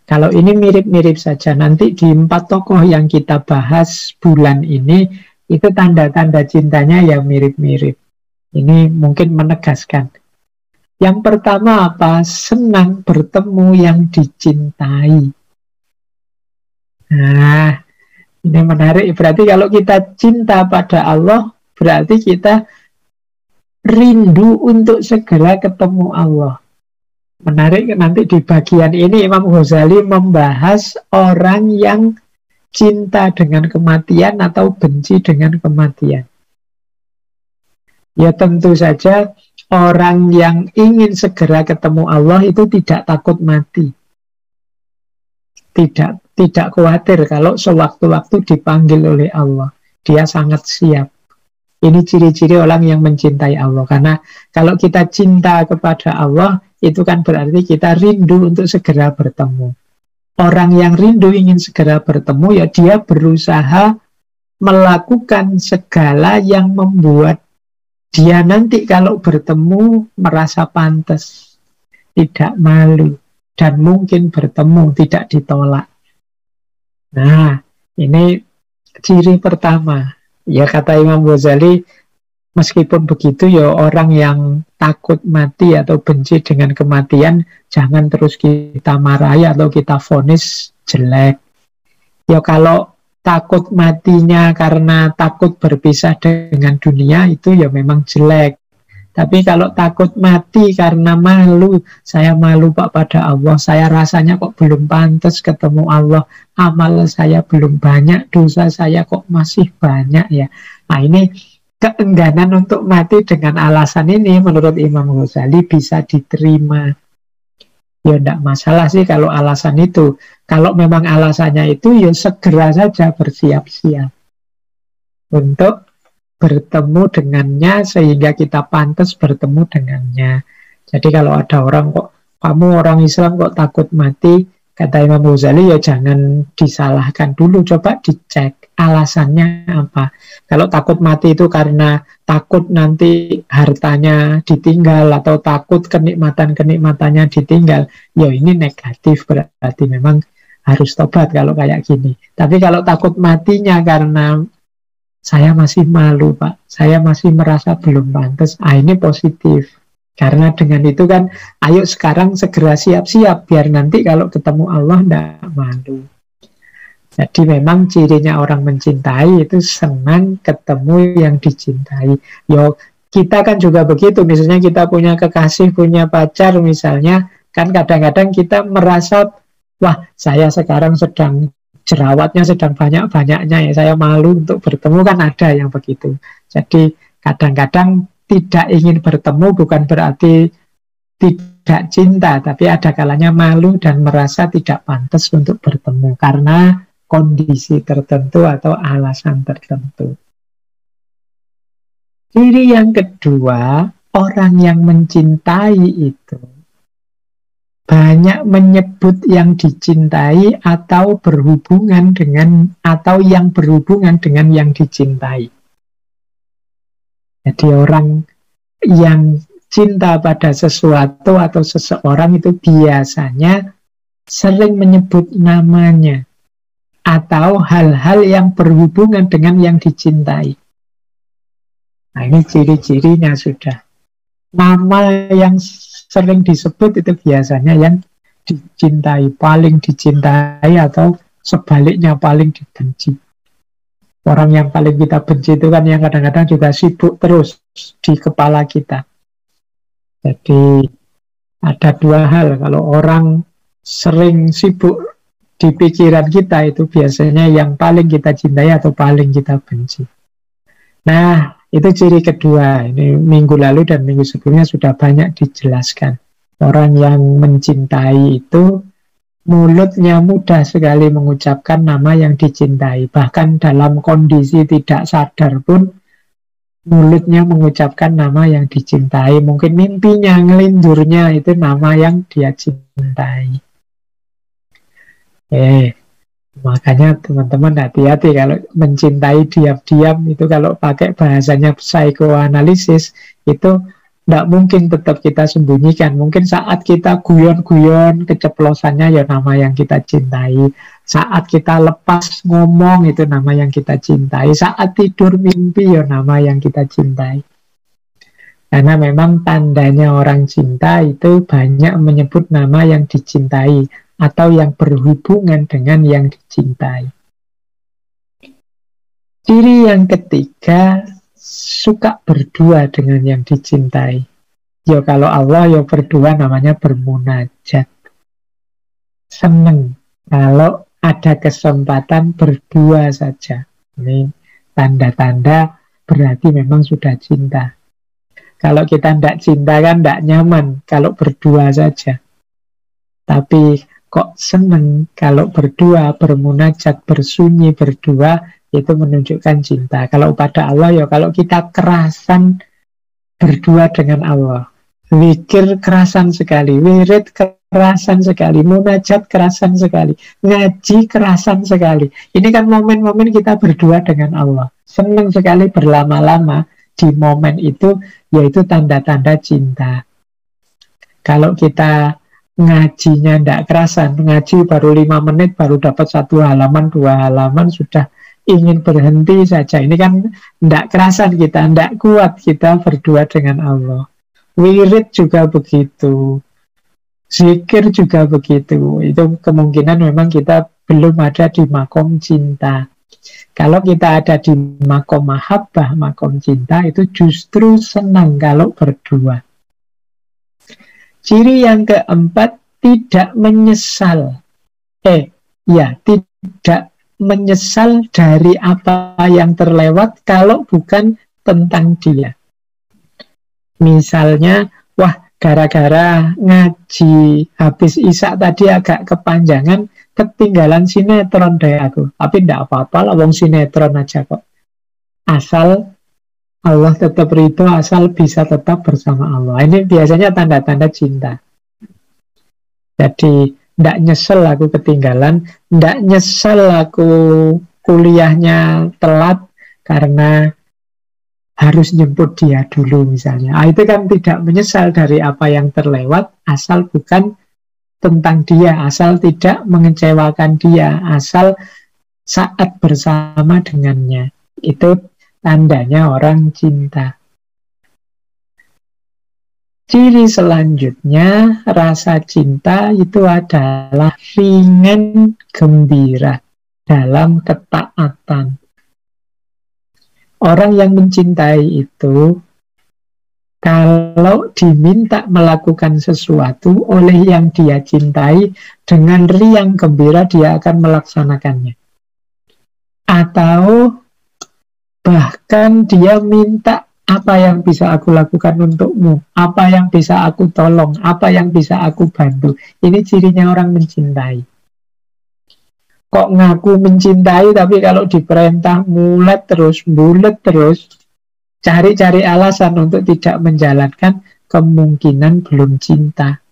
Kalau ini mirip-mirip saja. Nanti di 4 tokoh yang kita bahas bulan ini, itu tanda-tanda cintanya yang mirip-mirip. Ini mungkin menegaskan. Yang pertama apa? Senang bertemu yang dicintai. Nah, ini menarik. Berarti kalau kita cinta pada Allah, berarti kita rindu untuk segera ketemu Allah. Menarik, nanti di bagian ini Imam Ghazali membahas orang yang cinta dengan kematian atau benci dengan kematian. Ya tentu saja orang yang ingin segera ketemu Allah itu tidak takut mati. Tidak khawatir kalau sewaktu-waktu dipanggil oleh Allah. Dia sangat siap. Ini ciri-ciri orang yang mencintai Allah. Karena kalau kita cinta kepada Allah, itu kan berarti kita rindu untuk segera bertemu. Orang yang rindu ingin segera bertemu, ya dia berusaha melakukan segala yang membuat dia nanti kalau bertemu merasa pantas, tidak malu, dan mungkin bertemu tidak ditolak. Nah, ini ciri pertama. Ya kata Imam Ghazali, meskipun begitu ya orang yang takut mati atau benci dengan kematian, jangan terus kita marahi atau kita vonis jelek. Ya kalau takut matinya karena takut berpisah dengan dunia, itu ya memang jelek. Tapi kalau takut mati karena malu, saya malu Pak pada Allah, saya rasanya kok belum pantas ketemu Allah, amal saya belum banyak, dosa saya kok masih banyak ya. Nah ini keengganan untuk mati dengan alasan ini menurut Imam Ghazali bisa diterima. Ya tidak masalah sih kalau alasan itu. Kalau memang alasannya itu, ya segera saja bersiap-siap untuk bertemu dengannya sehingga kita pantas bertemu dengannya. Jadi kalau ada orang kok, kamu orang Islam kok takut mati, kata Imam Ghazali, ya jangan disalahkan dulu, coba dicek alasannya apa. Kalau takut mati itu karena takut nanti hartanya ditinggal atau takut kenikmatan-kenikmatannya ditinggal, ya ini negatif, berarti memang harus tobat kalau kayak gini. Tapi kalau takut matinya karena saya masih malu Pak, saya masih merasa belum pantas. Ini positif. Karena dengan itu kan, ayo sekarang segera siap-siap, biar nanti kalau ketemu Allah tidak malu. Jadi memang cirinya orang mencintai itu senang ketemu yang dicintai. Yo, kita kan juga begitu, misalnya kita punya kekasih, punya pacar misalnya, kan kadang-kadang kita merasa, wah saya sekarang sedang jerawatnya sedang banyak-banyaknya ya, saya malu untuk bertemu, kan ada yang begitu. Jadi kadang-kadang tidak ingin bertemu bukan berarti tidak cinta, tapi ada kalanya malu dan merasa tidak pantas untuk bertemu karena kondisi tertentu atau alasan tertentu. Ciri yang kedua, orang yang mencintai itu banyak menyebut yang dicintai atau berhubungan dengan, atau yang berhubungan dengan yang dicintai. Jadi orang yang cinta pada sesuatu atau seseorang itu biasanya sering menyebut namanya atau hal-hal yang berhubungan dengan yang dicintai. Nah, ini ciri-cirinya sudah. Nama yang sering disebut itu biasanya yang dicintai, paling dicintai atau sebaliknya paling dibenci. Orang yang paling kita benci itu kan yang kadang-kadang juga sibuk terus di kepala kita. Jadi ada dua hal, kalau orang sering sibuk di pikiran kita itu biasanya yang paling kita cintai atau paling kita benci. Nah, itu ciri kedua. Ini minggu lalu dan minggu sebelumnya sudah banyak dijelaskan. Orang yang mencintai itu mulutnya mudah sekali mengucapkan nama yang dicintai. Bahkan dalam kondisi tidak sadar pun mulutnya mengucapkan nama yang dicintai. Mungkin mimpinya, ngelinjurnya itu nama yang dia cintai. Makanya teman-teman hati-hati kalau mencintai diam-diam itu, kalau pakai bahasanya psikoanalisis itu tidak mungkin tetap kita sembunyikan. Mungkin saat kita guyon-guyon keceplosannya ya nama yang kita cintai. Saat kita lepas ngomong itu nama yang kita cintai. Saat tidur mimpi ya nama yang kita cintai. Karena memang tandanya orang cinta itu banyak menyebut nama yang dicintai atau yang berhubungan dengan yang dicintai. Ciri yang ketiga, suka berdua dengan yang dicintai. Ya kalau Allah ya berdua namanya bermunajat. Seneng kalau ada kesempatan berdua saja. Ini tanda-tanda berarti memang sudah cinta. Kalau kita tidak cinta kan tidak nyaman kalau berdua saja. Tapi kok seneng kalau berdua, bermunajat, bersunyi berdua, itu menunjukkan cinta. Kalau pada Allah ya kalau kita kerasan berdua dengan Allah, zikir kerasan sekali, wirid kerasan sekali, munajat kerasan sekali, ngaji kerasan sekali. Ini kan momen-momen kita berdua dengan Allah. Seneng sekali berlama-lama di momen itu, yaitu tanda-tanda cinta. Kalau kita ngajinya tidak kerasan, ngaji baru 5 menit, baru dapat 1 halaman, 2 halaman, sudah ingin berhenti saja. Ini kan tidak kerasan kita, tidak kuat kita berdua dengan Allah. Wirid juga begitu, zikir juga begitu. Itu kemungkinan memang kita belum ada di makom cinta. Kalau kita ada di makom mahabbah, makom cinta, itu justru senang kalau berdua. Ciri yang keempat, tidak menyesal. Tidak menyesal dari apa yang terlewat kalau bukan tentang dia. Misalnya, wah gara-gara ngaji habis isya tadi agak kepanjangan, ketinggalan sinetron deh aku. Tapi tidak apa-apa lah, wong sinetron aja kok. Asal Allah tetap ridho, asal bisa tetap bersama Allah. Ini biasanya tanda-tanda cinta. Jadi, tidak nyesel aku ketinggalan, tidak nyesel aku kuliahnya telat karena harus jemput dia dulu misalnya. Itu kan tidak menyesal dari apa yang terlewat, asal bukan tentang dia, asal tidak mengecewakan dia, asal saat bersama dengannya. Itu tandanya orang cinta. Ciri selanjutnya, rasa cinta itu adalah ringan gembira dalam ketaatan. Orang yang mencintai itu, kalau diminta melakukan sesuatu oleh yang dia cintai, dengan riang gembira dia akan melaksanakannya. Atau bahkan dia minta, apa yang bisa aku lakukan untukmu? Apa yang bisa aku tolong? Apa yang bisa aku bantu? Ini cirinya orang mencintai. Kok ngaku mencintai, tapi kalau diperintah mulet terus, bulet terus, cari-cari alasan untuk tidak menjalankan, kemungkinan belum cinta.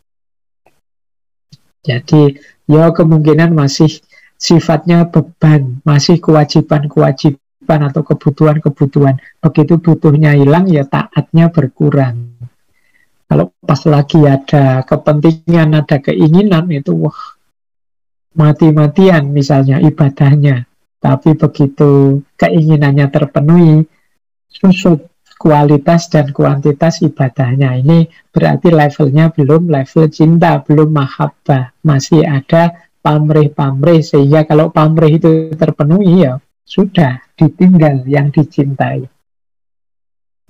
Jadi, ya kemungkinan masih sifatnya beban, masih kewajiban-kewajiban atau kebutuhan-kebutuhan. Begitu butuhnya hilang, ya taatnya berkurang. Kalau pas lagi ada kepentingan, ada keinginan, itu wah, mati-matian misalnya ibadahnya. Tapi begitu keinginannya terpenuhi, susut kualitas dan kuantitas ibadahnya. Ini berarti levelnya belum level cinta, belum mahabbah. Masih ada pamrih-pamrih, sehingga kalau pamrih itu terpenuhi, ya sudah ditinggal yang dicintai.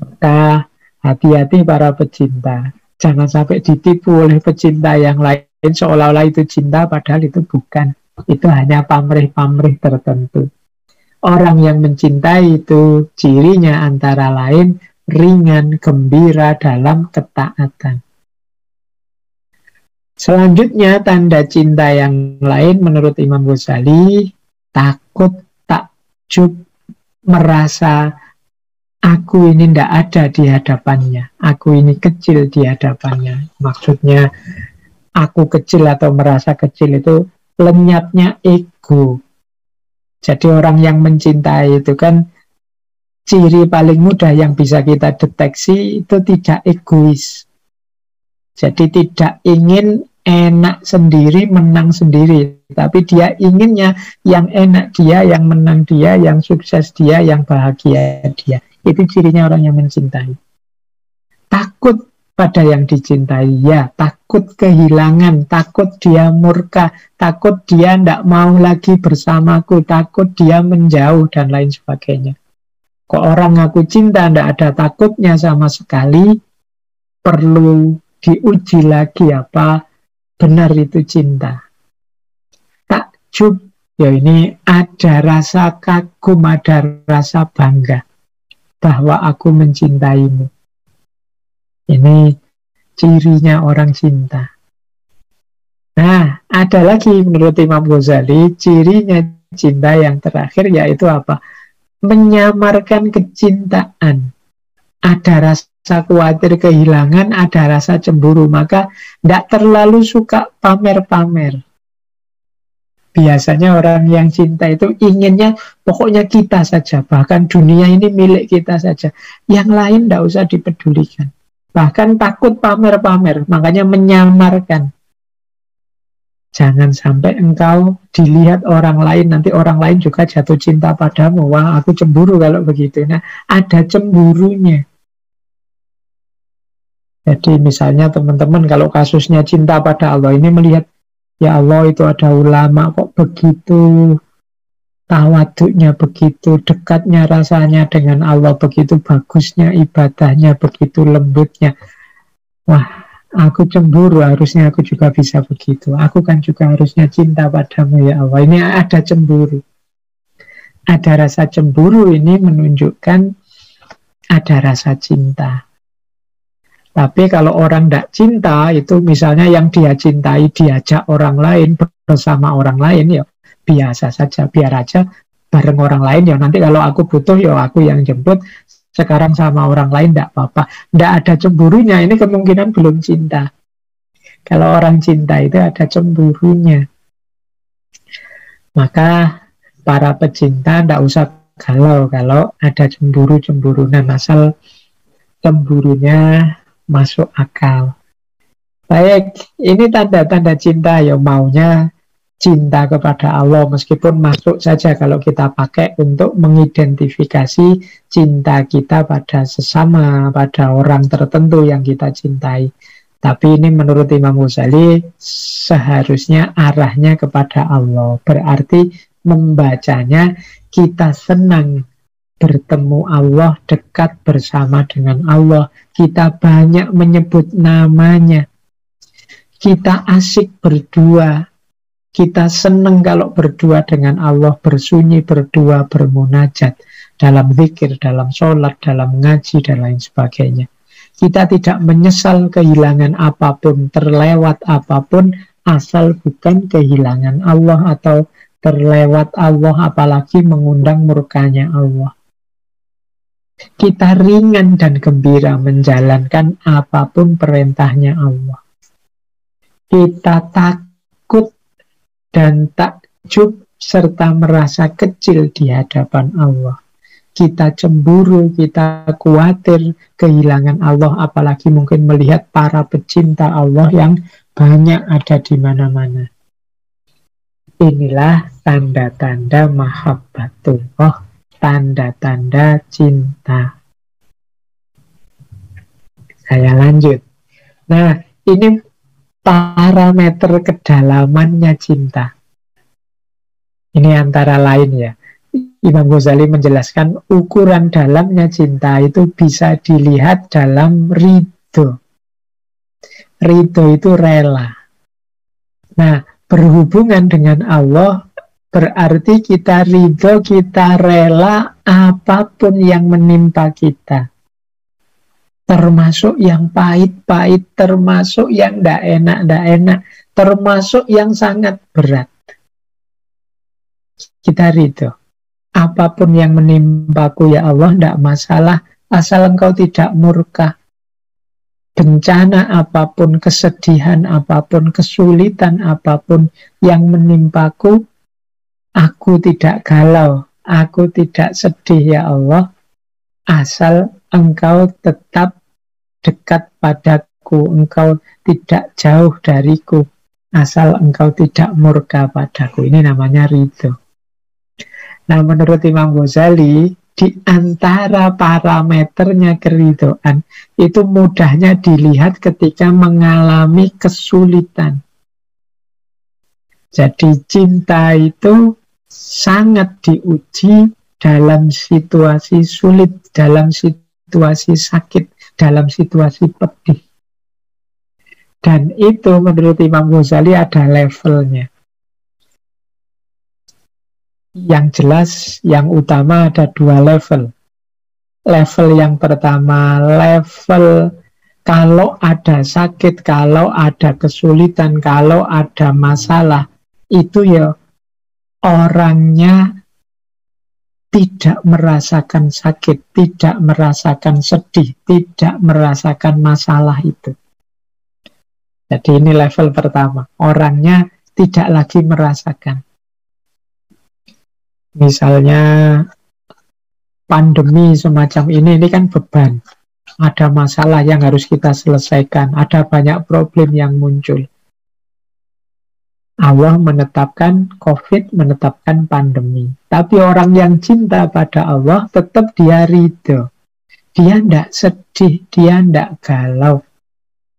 Maka hati-hati para pecinta, jangan sampai ditipu oleh pecinta yang lain seolah-olah itu cinta, padahal itu bukan. Itu hanya pamrih-pamrih tertentu. Orang yang mencintai itu cirinya antara lain ringan gembira dalam ketaatan. Selanjutnya, tanda cinta yang lain menurut Imam Ghazali, takut, takjub, merasa aku ini tidak ada di hadapannya, aku ini kecil di hadapannya. Maksudnya aku kecil atau merasa kecil itu lenyapnya ego. Jadi orang yang mencintai itu kan ciri paling mudah yang bisa kita deteksi itu tidak egois. Jadi tidak ingin enak sendiri, menang sendiri. Tapi dia inginnya yang enak dia, yang menang dia, yang sukses dia, yang bahagia dia. Itu cirinya orang yang mencintai. Takut pada yang dicintai, ya. Takut kehilangan, takut dia murka, takut dia tidak mau lagi bersamaku, takut dia menjauh, dan lain sebagainya. Kok orang ngaku cinta tidak ada takutnya sama sekali, perlu diuji lagi apa benar itu cinta. Takjub, ya ini ada rasa kagum, ada rasa bangga bahwa aku mencintaimu. Ini cirinya orang cinta. Nah, ada lagi menurut Imam Ghazali, cirinya cinta yang terakhir yaitu apa? Menyamarkan kecintaan. Ada rasa khawatir kehilangan, ada rasa cemburu, maka tidak terlalu suka pamer-pamer. Biasanya orang yang cinta itu inginnya pokoknya kita saja, bahkan dunia ini milik kita saja. Yang lain tidak usah dipedulikan. Bahkan takut pamer-pamer, makanya menyamarkan. Jangan sampai engkau dilihat orang lain, nanti orang lain juga jatuh cinta padamu. Wah, aku cemburu kalau begitu. Nah, ada cemburunya. Jadi misalnya teman-teman kalau kasusnya cinta pada Allah ini melihat, ya Allah itu ada ulama kok begitu tawaduknya, begitu dekatnya rasanya dengan Allah, begitu bagusnya ibadahnya, begitu lembutnya. Wah, aku cemburu, harusnya aku juga bisa begitu. Aku kan juga harusnya cinta padamu ya Allah. Ini ada cemburu. Ada rasa cemburu, ini menunjukkan ada rasa cinta. Tapi kalau orang tidak cinta, itu misalnya yang dia cintai diajak orang lain, bersama orang lain, ya biasa saja, biar aja bareng orang lain, ya nanti kalau aku butuh, ya aku yang jemput, sekarang sama orang lain tidak apa-apa. Tidak ada cemburunya, ini kemungkinan belum cinta. Kalau orang cinta itu ada cemburunya. Maka para pecinta tidak usah galau kalau ada cemburu-cemburunan, asal cemburunya masuk akal. Baik, ini tanda-tanda cinta, ya maunya cinta kepada Allah, meskipun masuk saja kalau kita pakai untuk mengidentifikasi cinta kita pada sesama, pada orang tertentu yang kita cintai. Tapi ini menurut Imam Ghazali seharusnya arahnya kepada Allah. Berarti membacanya kita senang bertemu Allah, dekat bersama dengan Allah. Kita banyak menyebut namanya. Kita asik berdua. Kita senang kalau berdua dengan Allah, bersunyi berdua, bermunajat dalam zikir, dalam sholat, dalam ngaji, dan lain sebagainya. Kita tidak menyesal kehilangan apapun, terlewat apapun, asal bukan kehilangan Allah atau terlewat Allah, apalagi mengundang murkanya Allah. Kita ringan dan gembira menjalankan apapun perintahnya Allah. Kita takut dan takjub serta merasa kecil di hadapan Allah. Kita cemburu, kita khawatir kehilangan Allah, apalagi mungkin melihat para pecinta Allah yang banyak ada di mana-mana. Inilah tanda-tanda mahabbatullah, tanda-tanda cinta. Saya lanjut. Nah, ini parameter kedalamannya cinta. Ini antara lain ya. Imam Ghazali menjelaskan ukuran dalamnya cinta itu bisa dilihat dalam ridho. Ridho itu rela. Nah, berhubungan dengan Allah berarti kita ridho, kita rela apapun yang menimpa kita. Termasuk yang pahit-pahit, termasuk yang tidak enak, termasuk yang sangat berat. Kita ridho. Apapun yang menimpaku ya Allah, tidak masalah, asal Engkau tidak murka. Bencana apapun, kesedihan apapun, kesulitan apapun yang menimpaku, aku tidak galau, aku tidak sedih ya Allah, asal Engkau tetap dekat padaku, Engkau tidak jauh dariku, asal Engkau tidak murka padaku. Ini namanya ridho. Nah, menurut Imam Ghazali, di antara parameternya keridhaan, itu mudahnya dilihat ketika mengalami kesulitan. Jadi cinta itu sangat diuji dalam situasi sulit, dalam situasi sakit, dalam situasi pedih. Dan itu menurut Imam Ghazali ada levelnya. Yang jelas, yang utama ada dua level. Level yang pertama, level kalau ada sakit, kalau ada kesulitan, kalau ada masalah, itu ya orangnya tidak merasakan sakit, tidak merasakan sedih, tidak merasakan masalah itu. Jadi ini level pertama, orangnya tidak lagi merasakan. Misalnya pandemi semacam ini kan beban. Ada masalah yang harus kita selesaikan, ada banyak problem yang muncul. Allah menetapkan COVID, menetapkan pandemi. Tapi orang yang cinta pada Allah tetap dia ridho. Dia tidak sedih, dia tidak galau.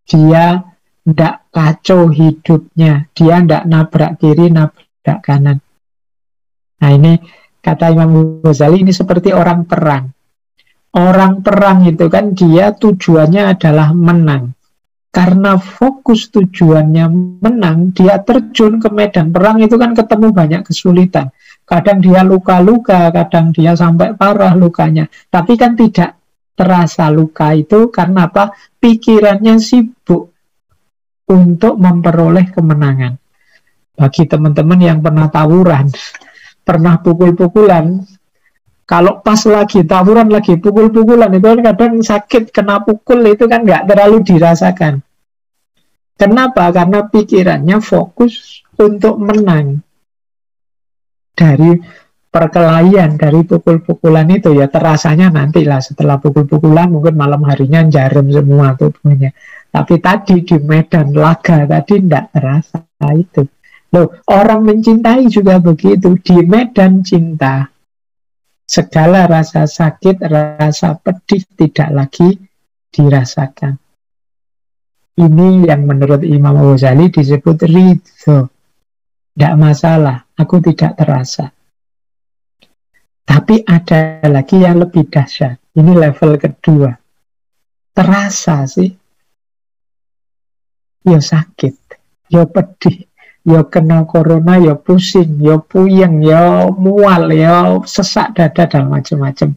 Dia tidak kacau hidupnya. Dia tidak nabrak kiri, nabrak kanan. Nah, ini kata Imam Ghazali, ini seperti orang perang. Orang perang itu kan dia tujuannya adalah menang. Karena fokus tujuannya menang, dia terjun ke medan perang itu kan ketemu banyak kesulitan. Kadang dia luka-luka, kadang dia sampai parah lukanya. Tapi kan tidak terasa luka itu karena apa? Pikirannya sibuk untuk memperoleh kemenangan. Bagi teman-teman yang pernah tawuran, pernah pukul-pukulan, kalau pas lagi tawuran, lagi pukul-pukulan, itu kan kadang sakit, kena pukul itu kan nggak terlalu dirasakan. Kenapa? Karena pikirannya fokus untuk menang. Dari perkelahian, dari pukul-pukulan itu ya terasanya nantilah setelah pukul-pukulan, mungkin malam harinya jarum semua tubuhnya. Tapi tadi di medan laga tadi tidak terasa itu. Loh, orang mencintai juga begitu. Di medan cinta, segala rasa sakit, rasa pedih tidak lagi dirasakan. Ini yang menurut Imam Ghazali disebut ridho. Tidak masalah, aku tidak terasa. Tapi ada lagi yang lebih dahsyat. Ini level kedua. Terasa sih. Ya sakit, ya pedih, ya kena corona, ya pusing, ya puyeng, ya mual, ya sesak dada dan macam-macam.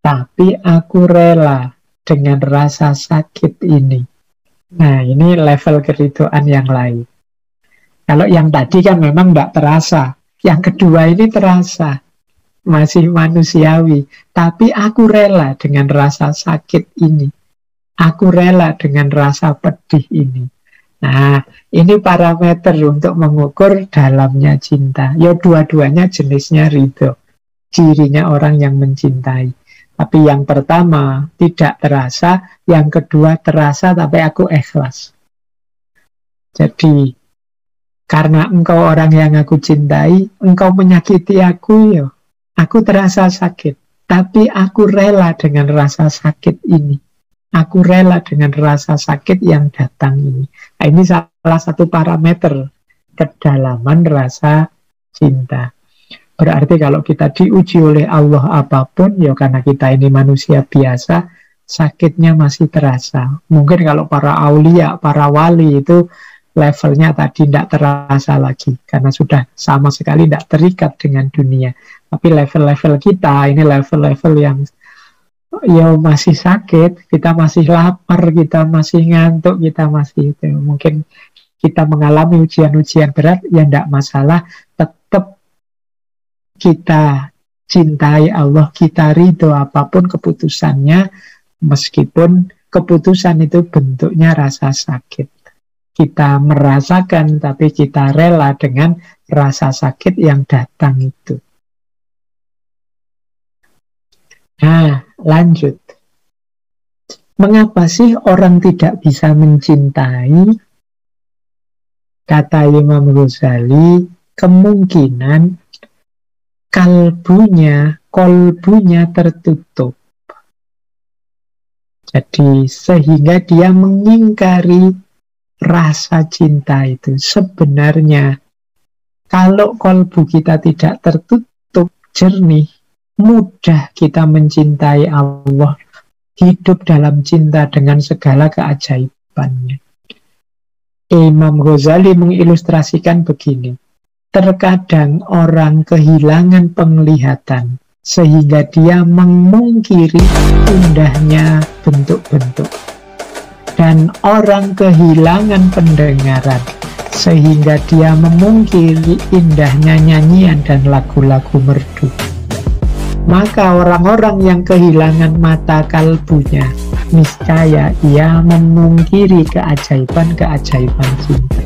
Tapi aku rela dengan rasa sakit ini. Nah, ini level keriduan yang lain. Kalau yang tadi kan memang tidak terasa. Yang kedua ini terasa. Masih manusiawi. Tapi aku rela dengan rasa sakit ini. Aku rela dengan rasa pedih ini. Nah, ini parameter untuk mengukur dalamnya cinta. Ya, dua-duanya jenisnya ridho. Cirinya orang yang mencintai. Tapi yang pertama tidak terasa, yang kedua terasa tapi aku ikhlas. Jadi, karena engkau orang yang aku cintai, engkau menyakiti aku, ya, aku terasa sakit. Tapi aku rela dengan rasa sakit ini. Aku rela dengan rasa sakit yang datang ini. Nah, ini salah satu parameter kedalaman rasa cinta. Berarti kalau kita diuji oleh Allah apapun, ya karena kita ini manusia biasa, sakitnya masih terasa. Mungkin kalau para aulia, para wali itu levelnya tadi tidak terasa lagi. Karena sudah sama sekali tidak terikat dengan dunia. Tapi level-level kita, ini level-level yang ya masih sakit, kita masih lapar, kita masih ngantuk, kita masih itu. Mungkin kita mengalami ujian-ujian berat, ya tidak masalah, tetap kita cintai Allah, kita ridho apapun keputusannya, meskipun keputusan itu bentuknya rasa sakit. Kita merasakan, tapi kita rela dengan rasa sakit yang datang itu. Nah, lanjut. Mengapa sih orang tidak bisa mencintai? Kata Imam Ghazali, kemungkinan kolbunya tertutup. Jadi sehingga dia mengingkari rasa cinta itu. Sebenarnya kalau kolbu kita tidak tertutup jernih, mudah kita mencintai Allah, hidup dalam cinta dengan segala keajaibannya. Imam Ghazali mengilustrasikan begini. Terkadang orang kehilangan penglihatan sehingga dia memungkiri indahnya bentuk-bentuk. Dan orang kehilangan pendengaran sehingga dia memungkiri indahnya nyanyian dan lagu-lagu merdu. Maka orang-orang yang kehilangan mata kalbunya, niscaya ia memungkiri keajaiban-keajaiban cinta.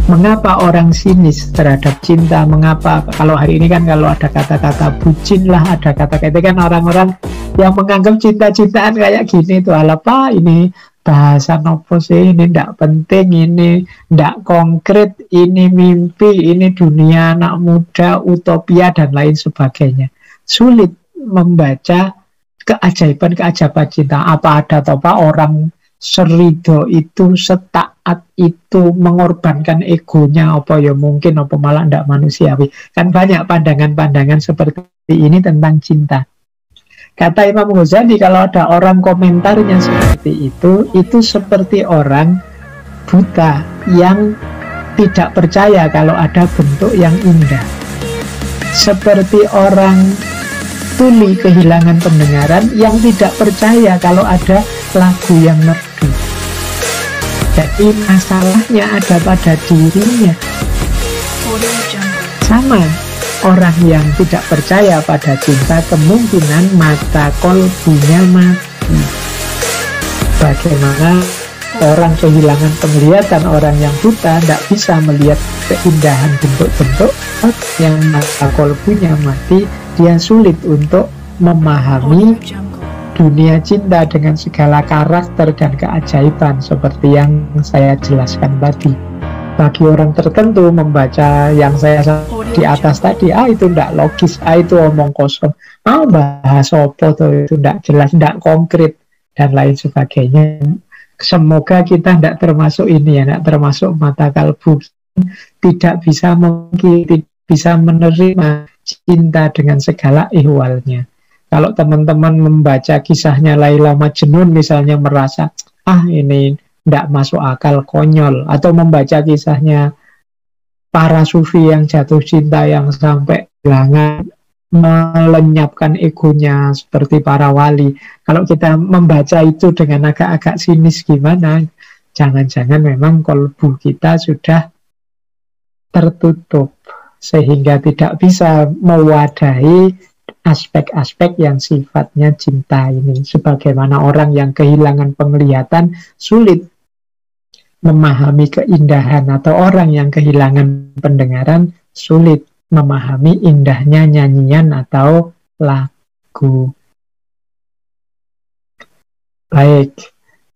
Mengapa orang sinis terhadap cinta? Mengapa kalau hari ini kan kalau ada kata-kata bucin lah, ada kata-kata kan orang-orang yang menganggap cinta-cintaan kayak gini tuh, apa ini bahasa nopo sih, ini tidak penting, ini tidak konkret, ini mimpi, ini dunia anak muda, utopia dan lain sebagainya. Sulit membaca keajaiban-keajaiban cinta. Apa ada atau apa orang serido itu, setaat itu, mengorbankan egonya, apa ya mungkin, apa malah tidak manusiawi. Kan banyak pandangan-pandangan seperti ini tentang cinta. Kata Imam Ghazali, kalau ada orang komentarnya seperti itu seperti orang buta yang tidak percaya kalau ada bentuk yang indah. Seperti orang tuli kehilangan pendengaran yang tidak percaya kalau ada lagu yang merdu. Jadi masalahnya ada pada dirinya. Sama orang yang tidak percaya pada cinta, kemungkinan mata kolbunya mati. Bagaimana orang kehilangan penglihatan, orang yang buta tidak bisa melihat keindahan bentuk-bentuk, yang mata kolbunya mati, dia sulit untuk memahami dunia cinta dengan segala karakter dan keajaiban seperti yang saya jelaskan tadi. Bagi orang tertentu membaca yang saya di atas tadi, itu tidak logis, itu omong kosong, bahas apa tuh, itu tidak jelas, tidak konkret, dan lain sebagainya. Semoga kita tidak termasuk ini ya, tidak termasuk mata kalbu, tidak bisa mungkin bisa menerima cinta dengan segala ihwalnya. Kalau teman-teman membaca kisahnya Laila Majnun misalnya merasa, ini tidak masuk akal, konyol, atau membaca kisahnya para sufi yang jatuh cinta yang sampai kehilangan, melenyapkan egonya seperti para wali. Kalau kita membaca itu dengan agak-agak sinis gimana, jangan-jangan memang kolbu kita sudah tertutup sehingga tidak bisa mewadahi aspek-aspek yang sifatnya cinta ini. Sebagaimana orang yang kehilangan penglihatan sulit memahami keindahan, atau orang yang kehilangan pendengaran sulit memahami indahnya nyanyian atau lagu. Baik,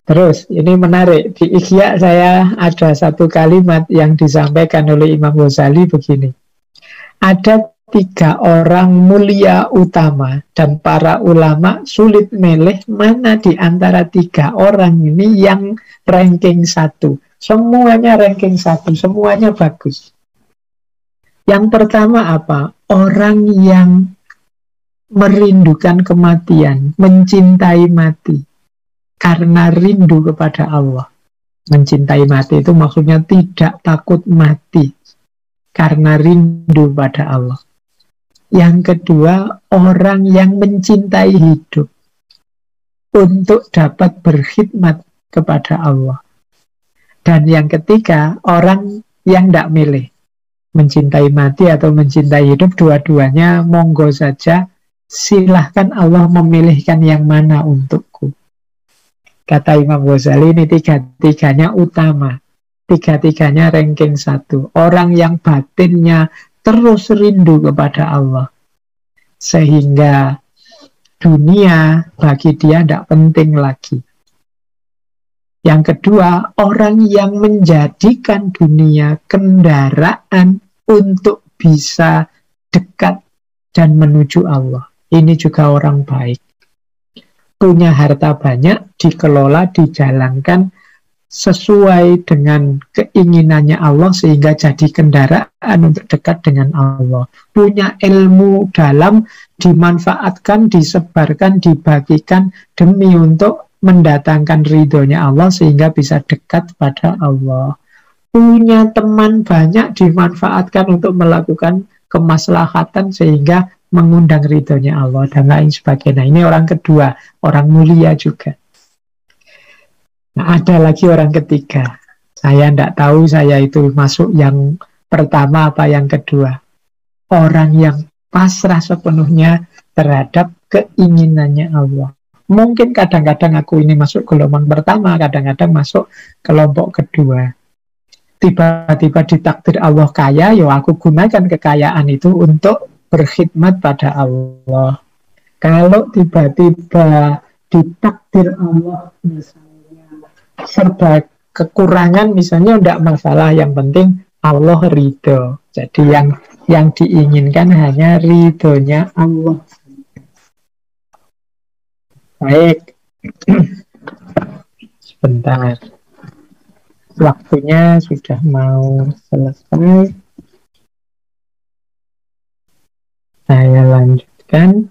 terus ini menarik. Di Ihya saya ada satu kalimat yang disampaikan oleh Imam Ghazali begini. Ada 3 orang mulia utama dan para ulama sulit milih mana di antara 3 orang ini yang ranking 1. Semuanya ranking 1, semuanya bagus. Yang pertama apa? Orang yang merindukan kematian, mencintai mati karena rindu kepada Allah. Mencintai mati itu maksudnya tidak takut mati karena rindu pada Allah. Yang kedua, orang yang mencintai hidup untuk dapat berkhidmat kepada Allah. Dan yang ketiga, orang yang tidak milih, mencintai mati atau mencintai hidup, dua-duanya monggo saja, silahkan Allah memilihkan yang mana untukku. Kata Imam Ghazali, ini 3-tiganya utama, 3-tiganya ranking 1. Orang yang batinnya terus rindu kepada Allah, sehingga dunia bagi dia tidak penting lagi. Yang kedua, orang yang menjadikan dunia kendaraan untuk bisa dekat dan menuju Allah. Ini juga orang baik. Punya harta banyak, dikelola, dijalankan sesuai dengan keinginannya Allah sehingga jadi kendaraan untuk dekat dengan Allah. Punya ilmu dalam, dimanfaatkan, disebarkan, dibagikan demi untuk mendatangkan ridhonya Allah sehingga bisa dekat pada Allah. Punya teman banyak, dimanfaatkan untuk melakukan kemaslahatan sehingga mengundang ridhonya Allah dan lain sebagainya. Ini orang kedua, orang mulia juga. Nah, ada lagi orang ketiga. Saya tidak tahu saya itu masuk yang pertama apa yang kedua. Orang yang pasrah sepenuhnya terhadap keinginannya Allah. Mungkin kadang-kadang aku ini masuk gelombang pertama, kadang-kadang masuk kelompok kedua. Tiba-tiba ditakdir Allah kaya, ya aku gunakan kekayaan itu untuk berkhidmat pada Allah. Kalau tiba-tiba ditakdir Allah misalnya serba kekurangan misalnya, tidak masalah, yang penting Allah ridho. Jadi yang diinginkan hanya ridhonya Allah. Baik, sebentar, waktunya sudah mau selesai. Saya lanjutkan.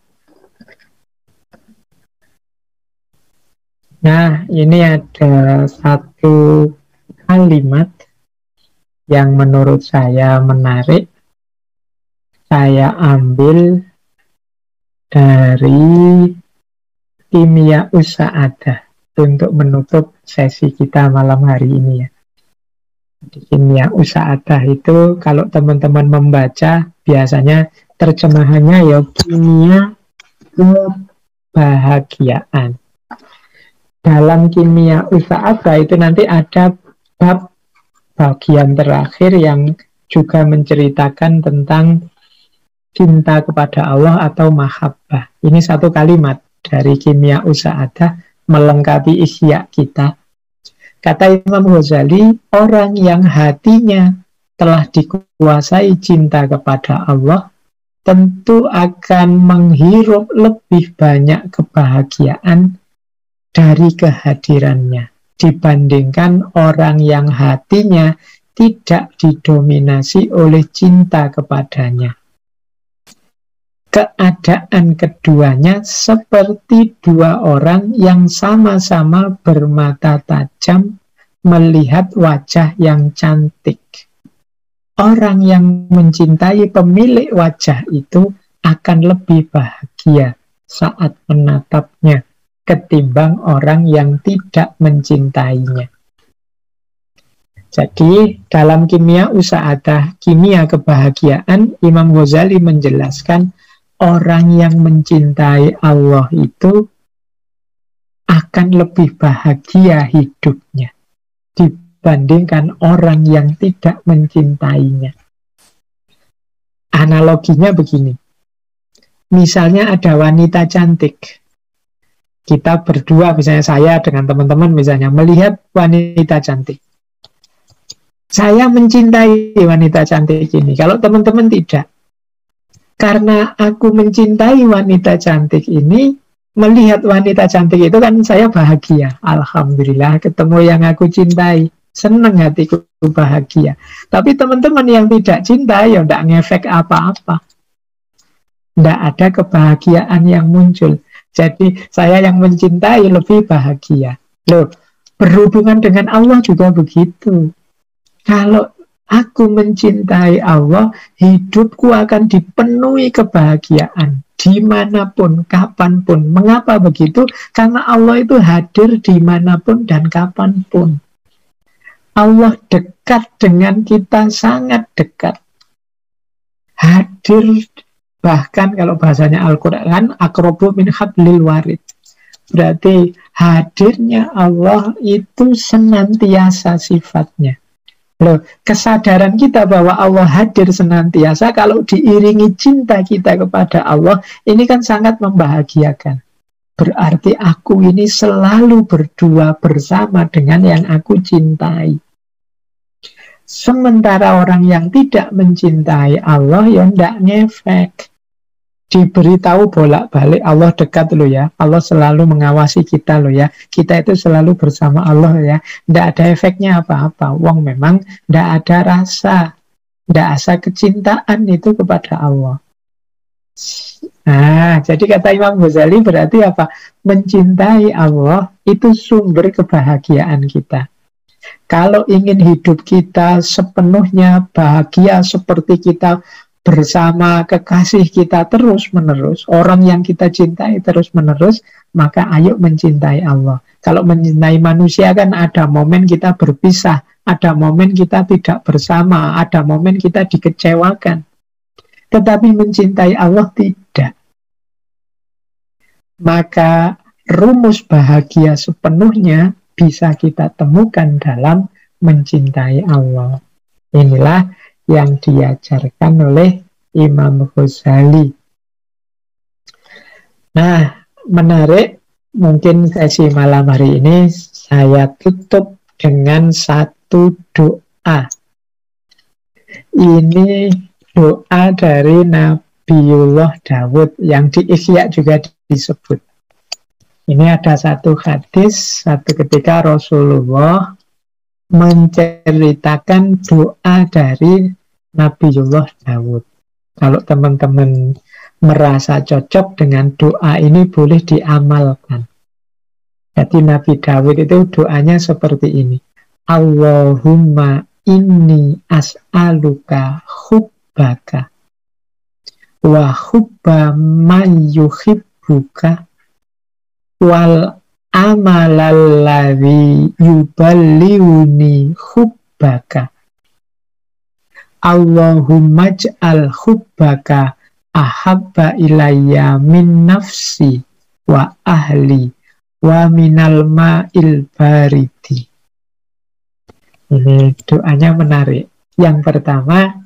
Nah, ini ada satu kalimat yang menurut saya menarik. Saya ambil dari Kimia Usa'adah untuk menutup sesi kita malam hari ini ya. Di Kimia Usa'adah itu kalau teman-teman membaca biasanya terjemahannya ya kimia kebahagiaan. Dalam Kimia Usa'adah itu nanti ada bab bagian terakhir yang juga menceritakan tentang cinta kepada Allah atau mahabbah. Ini satu kalimat dari Kimia Usa'adah melengkapi Ihya kita. Kata Imam Ghazali, orang yang hatinya telah dikuasai cinta kepada Allah tentu akan menghirup lebih banyak kebahagiaan dari kehadirannya dibandingkan orang yang hatinya tidak didominasi oleh cinta kepadanya. Keadaan keduanya seperti dua orang yang sama-sama bermata tajam melihat wajah yang cantik. Orang yang mencintai pemilik wajah itu akan lebih bahagia saat menatapnya ketimbang orang yang tidak mencintainya. Jadi dalam kimia usaadah, kimia kebahagiaan, Imam Ghazali menjelaskan orang yang mencintai Allah itu akan lebih bahagia hidupnya dibandingkan orang yang tidak mencintainya. Analoginya begini. Misalnya ada wanita cantik. Kita berdua, misalnya saya dengan teman-teman misalnya, melihat wanita cantik. Saya mencintai wanita cantik ini. Kalau teman-teman tidak. Karena aku mencintai wanita cantik ini, melihat wanita cantik itu kan saya bahagia. Alhamdulillah ketemu yang aku cintai. Senang hatiku, bahagia. Tapi teman-teman yang tidak cinta, ya tidak ngefek apa-apa. Tidak ada kebahagiaan yang muncul. Jadi saya yang mencintai lebih bahagia. Loh, berhubungan dengan Allah juga begitu. Kalau aku mencintai Allah, hidupku akan dipenuhi kebahagiaan. Dimanapun, kapanpun. Mengapa begitu? Karena Allah itu hadir dimanapun dan kapanpun. Allah dekat dengan kita, sangat dekat. Hadir, bahkan kalau bahasanya Al-Quran, aqrabu min hablil warid. Berarti hadirnya Allah itu senantiasa sifatnya. Loh, kesadaran kita bahwa Allah hadir senantiasa kalau diiringi cinta kita kepada Allah, ini kan sangat membahagiakan. Berarti aku ini selalu berdua bersama dengan yang aku cintai. Sementara orang yang tidak mencintai Allah, ya tidak ngefek. Diberitahu bolak-balik Allah dekat loh ya, Allah selalu mengawasi kita loh ya, kita itu selalu bersama Allah ya, tidak ada efeknya apa-apa. Wong memang tidak ada rasa, tidak asa kecintaan itu kepada Allah. Nah, jadi kata Imam Ghazali berarti apa? Mencintai Allah itu sumber kebahagiaan kita. Kalau ingin hidup kita sepenuhnya bahagia seperti kita bersama kekasih kita terus-menerus, orang yang kita cintai terus-menerus, maka ayo mencintai Allah. Kalau mencintai manusia kan ada momen kita berpisah, ada momen kita tidak bersama, ada momen kita dikecewakan. Tetapi mencintai Allah tidak. Maka rumus bahagia sepenuhnya bisa kita temukan dalam mencintai Allah. Inilah yang diajarkan oleh Imam Ghazali. Nah, menarik. Mungkin sesi malam hari ini saya tutup dengan satu doa. Ini doa dari Nabiullah Daud yang di Ihya juga disebut. Ini ada satu hadis, satu ketika Rasulullah menceritakan doa dari Nabiullah Daud. Kalau teman-teman merasa cocok dengan doa ini boleh diamalkan. Jadi Nabi Daud itu doanya seperti ini. Allahumma inni as'aluka hubbaka wa hubba man yuhibbuka wal amalalladzi yuballighuni hubbaka. Allahumma j'al hubbaka ahabba ilayya min nafsi wa ahli wa minal ma'il baridi. Ini doanya menarik. Yang pertama,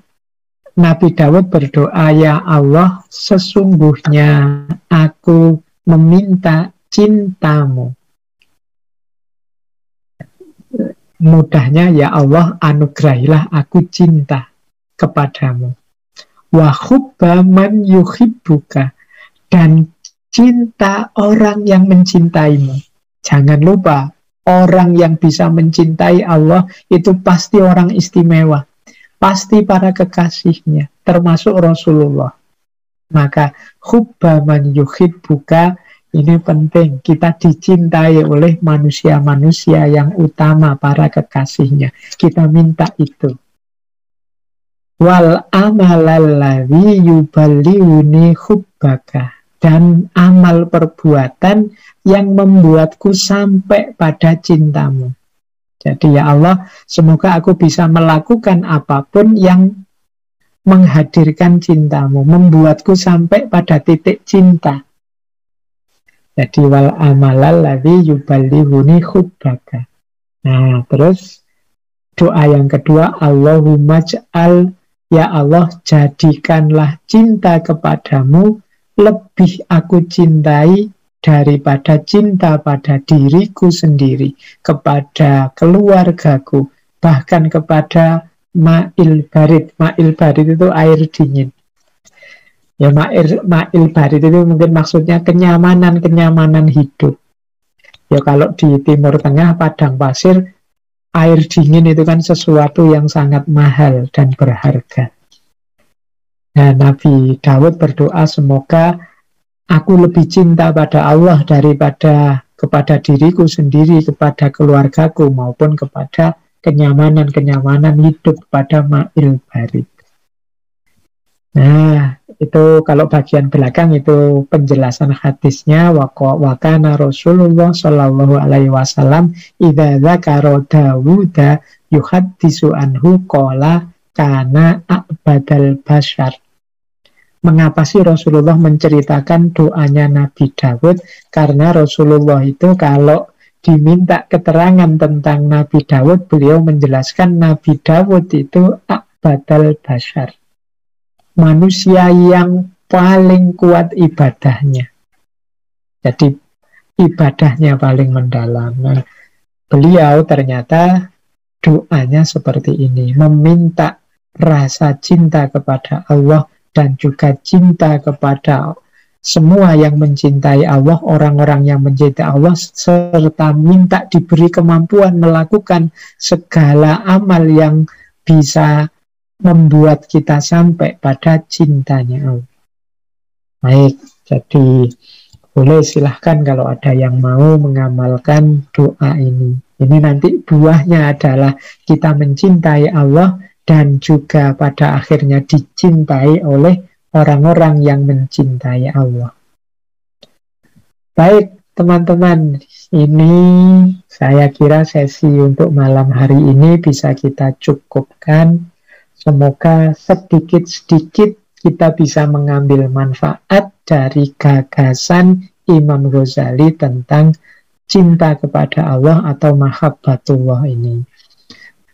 Nabi Daud berdoa, ya Allah, sesungguhnya aku meminta cintamu. mudahnya, ya Allah, anugerahilah aku cinta kepadamu. Wa hubba man yuhibbuka, dan cinta orang yang mencintaimu. Jangan lupa, orang yang bisa mencintai Allah itu pasti orang istimewa, pasti para kekasihnya, termasuk Rasulullah. Maka hubba man yuhibbuka ini penting, kita dicintai oleh manusia-manusia yang utama, para kekasihnya. Kita minta itu. Wal amalalladzi yuballighuni hubbaka, dan amal perbuatan yang membuatku sampai pada cintamu. Jadi ya Allah, semoga aku bisa melakukan apapun yang menghadirkan cintamu, membuatku sampai pada titik cinta. Jadi wal amalalladzi yuballighuni hubbaka. Nah, terus doa yang kedua, Allahumma ja'al, ya Allah, jadikanlah cinta kepadamu lebih aku cintai daripada cinta pada diriku sendiri, kepada keluargaku, bahkan kepada ma'il barid. Ma'il barid itu air dingin. Ya, ma'il barid itu mungkin maksudnya kenyamanan hidup. Ya, kalau di Timur Tengah, padang pasir, air dingin itu kan sesuatu yang sangat mahal dan berharga. Nah, Nabi Daud berdoa, semoga aku lebih cinta pada Allah daripada kepada diriku sendiri, kepada keluargaku, maupun kepada kenyamanan hidup, pada ma'il barid. Nah, itu kalau bagian belakang itu penjelasan hadisnya. Wakana Rasulullah Shallallahu Alaihi Wasallam idza dzakara Dawuda yuhaddisu anhu qala kana a'badal bashar. Mengapa sih Rasulullah menceritakan doanya Nabi Daud? Karena Rasulullah itu kalau diminta keterangan tentang Nabi Daud, beliau menjelaskan Nabi Daud itu a'badal bashar, manusia yang paling kuat ibadahnya. Jadi ibadahnya paling mendalam. Nah, beliau ternyata doanya seperti ini, meminta rasa cinta kepada Allah dan juga cinta kepada semua yang mencintai Allah, orang-orang yang mencintai Allah, serta minta diberi kemampuan melakukan segala amal yang bisa membuat kita sampai pada cintanya Allah. Baik, jadi boleh silahkan kalau ada yang mau mengamalkan doa ini. Ini nanti buahnya adalah kita mencintai Allah dan juga pada akhirnya dicintai oleh orang-orang yang mencintai Allah. Baik, teman-teman, ini saya kira sesi untuk malam hari ini bisa kita cukupkan. Semoga sedikit-sedikit kita bisa mengambil manfaat dari gagasan Imam Ghazali tentang cinta kepada Allah atau mahabbatullah ini.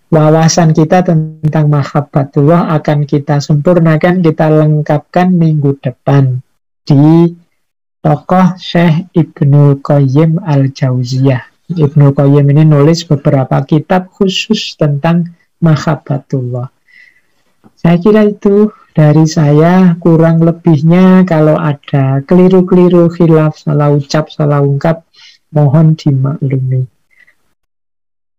Wawasan kita tentang mahabbatullah akan kita sempurnakan, kita lengkapkan minggu depan di tokoh Syekh Ibnu Qayyim Al-Jauziyah. Ibnu Qayyim ini nulis beberapa kitab khusus tentang mahabbatullah. Saya kira itu dari saya, kurang lebihnya kalau ada keliru-keliru, khilaf, salah ucap, salah ungkap, mohon dimaklumi.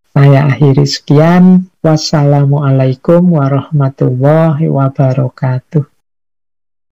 Saya akhiri sekian. Wassalamualaikum warahmatullahi wabarakatuh.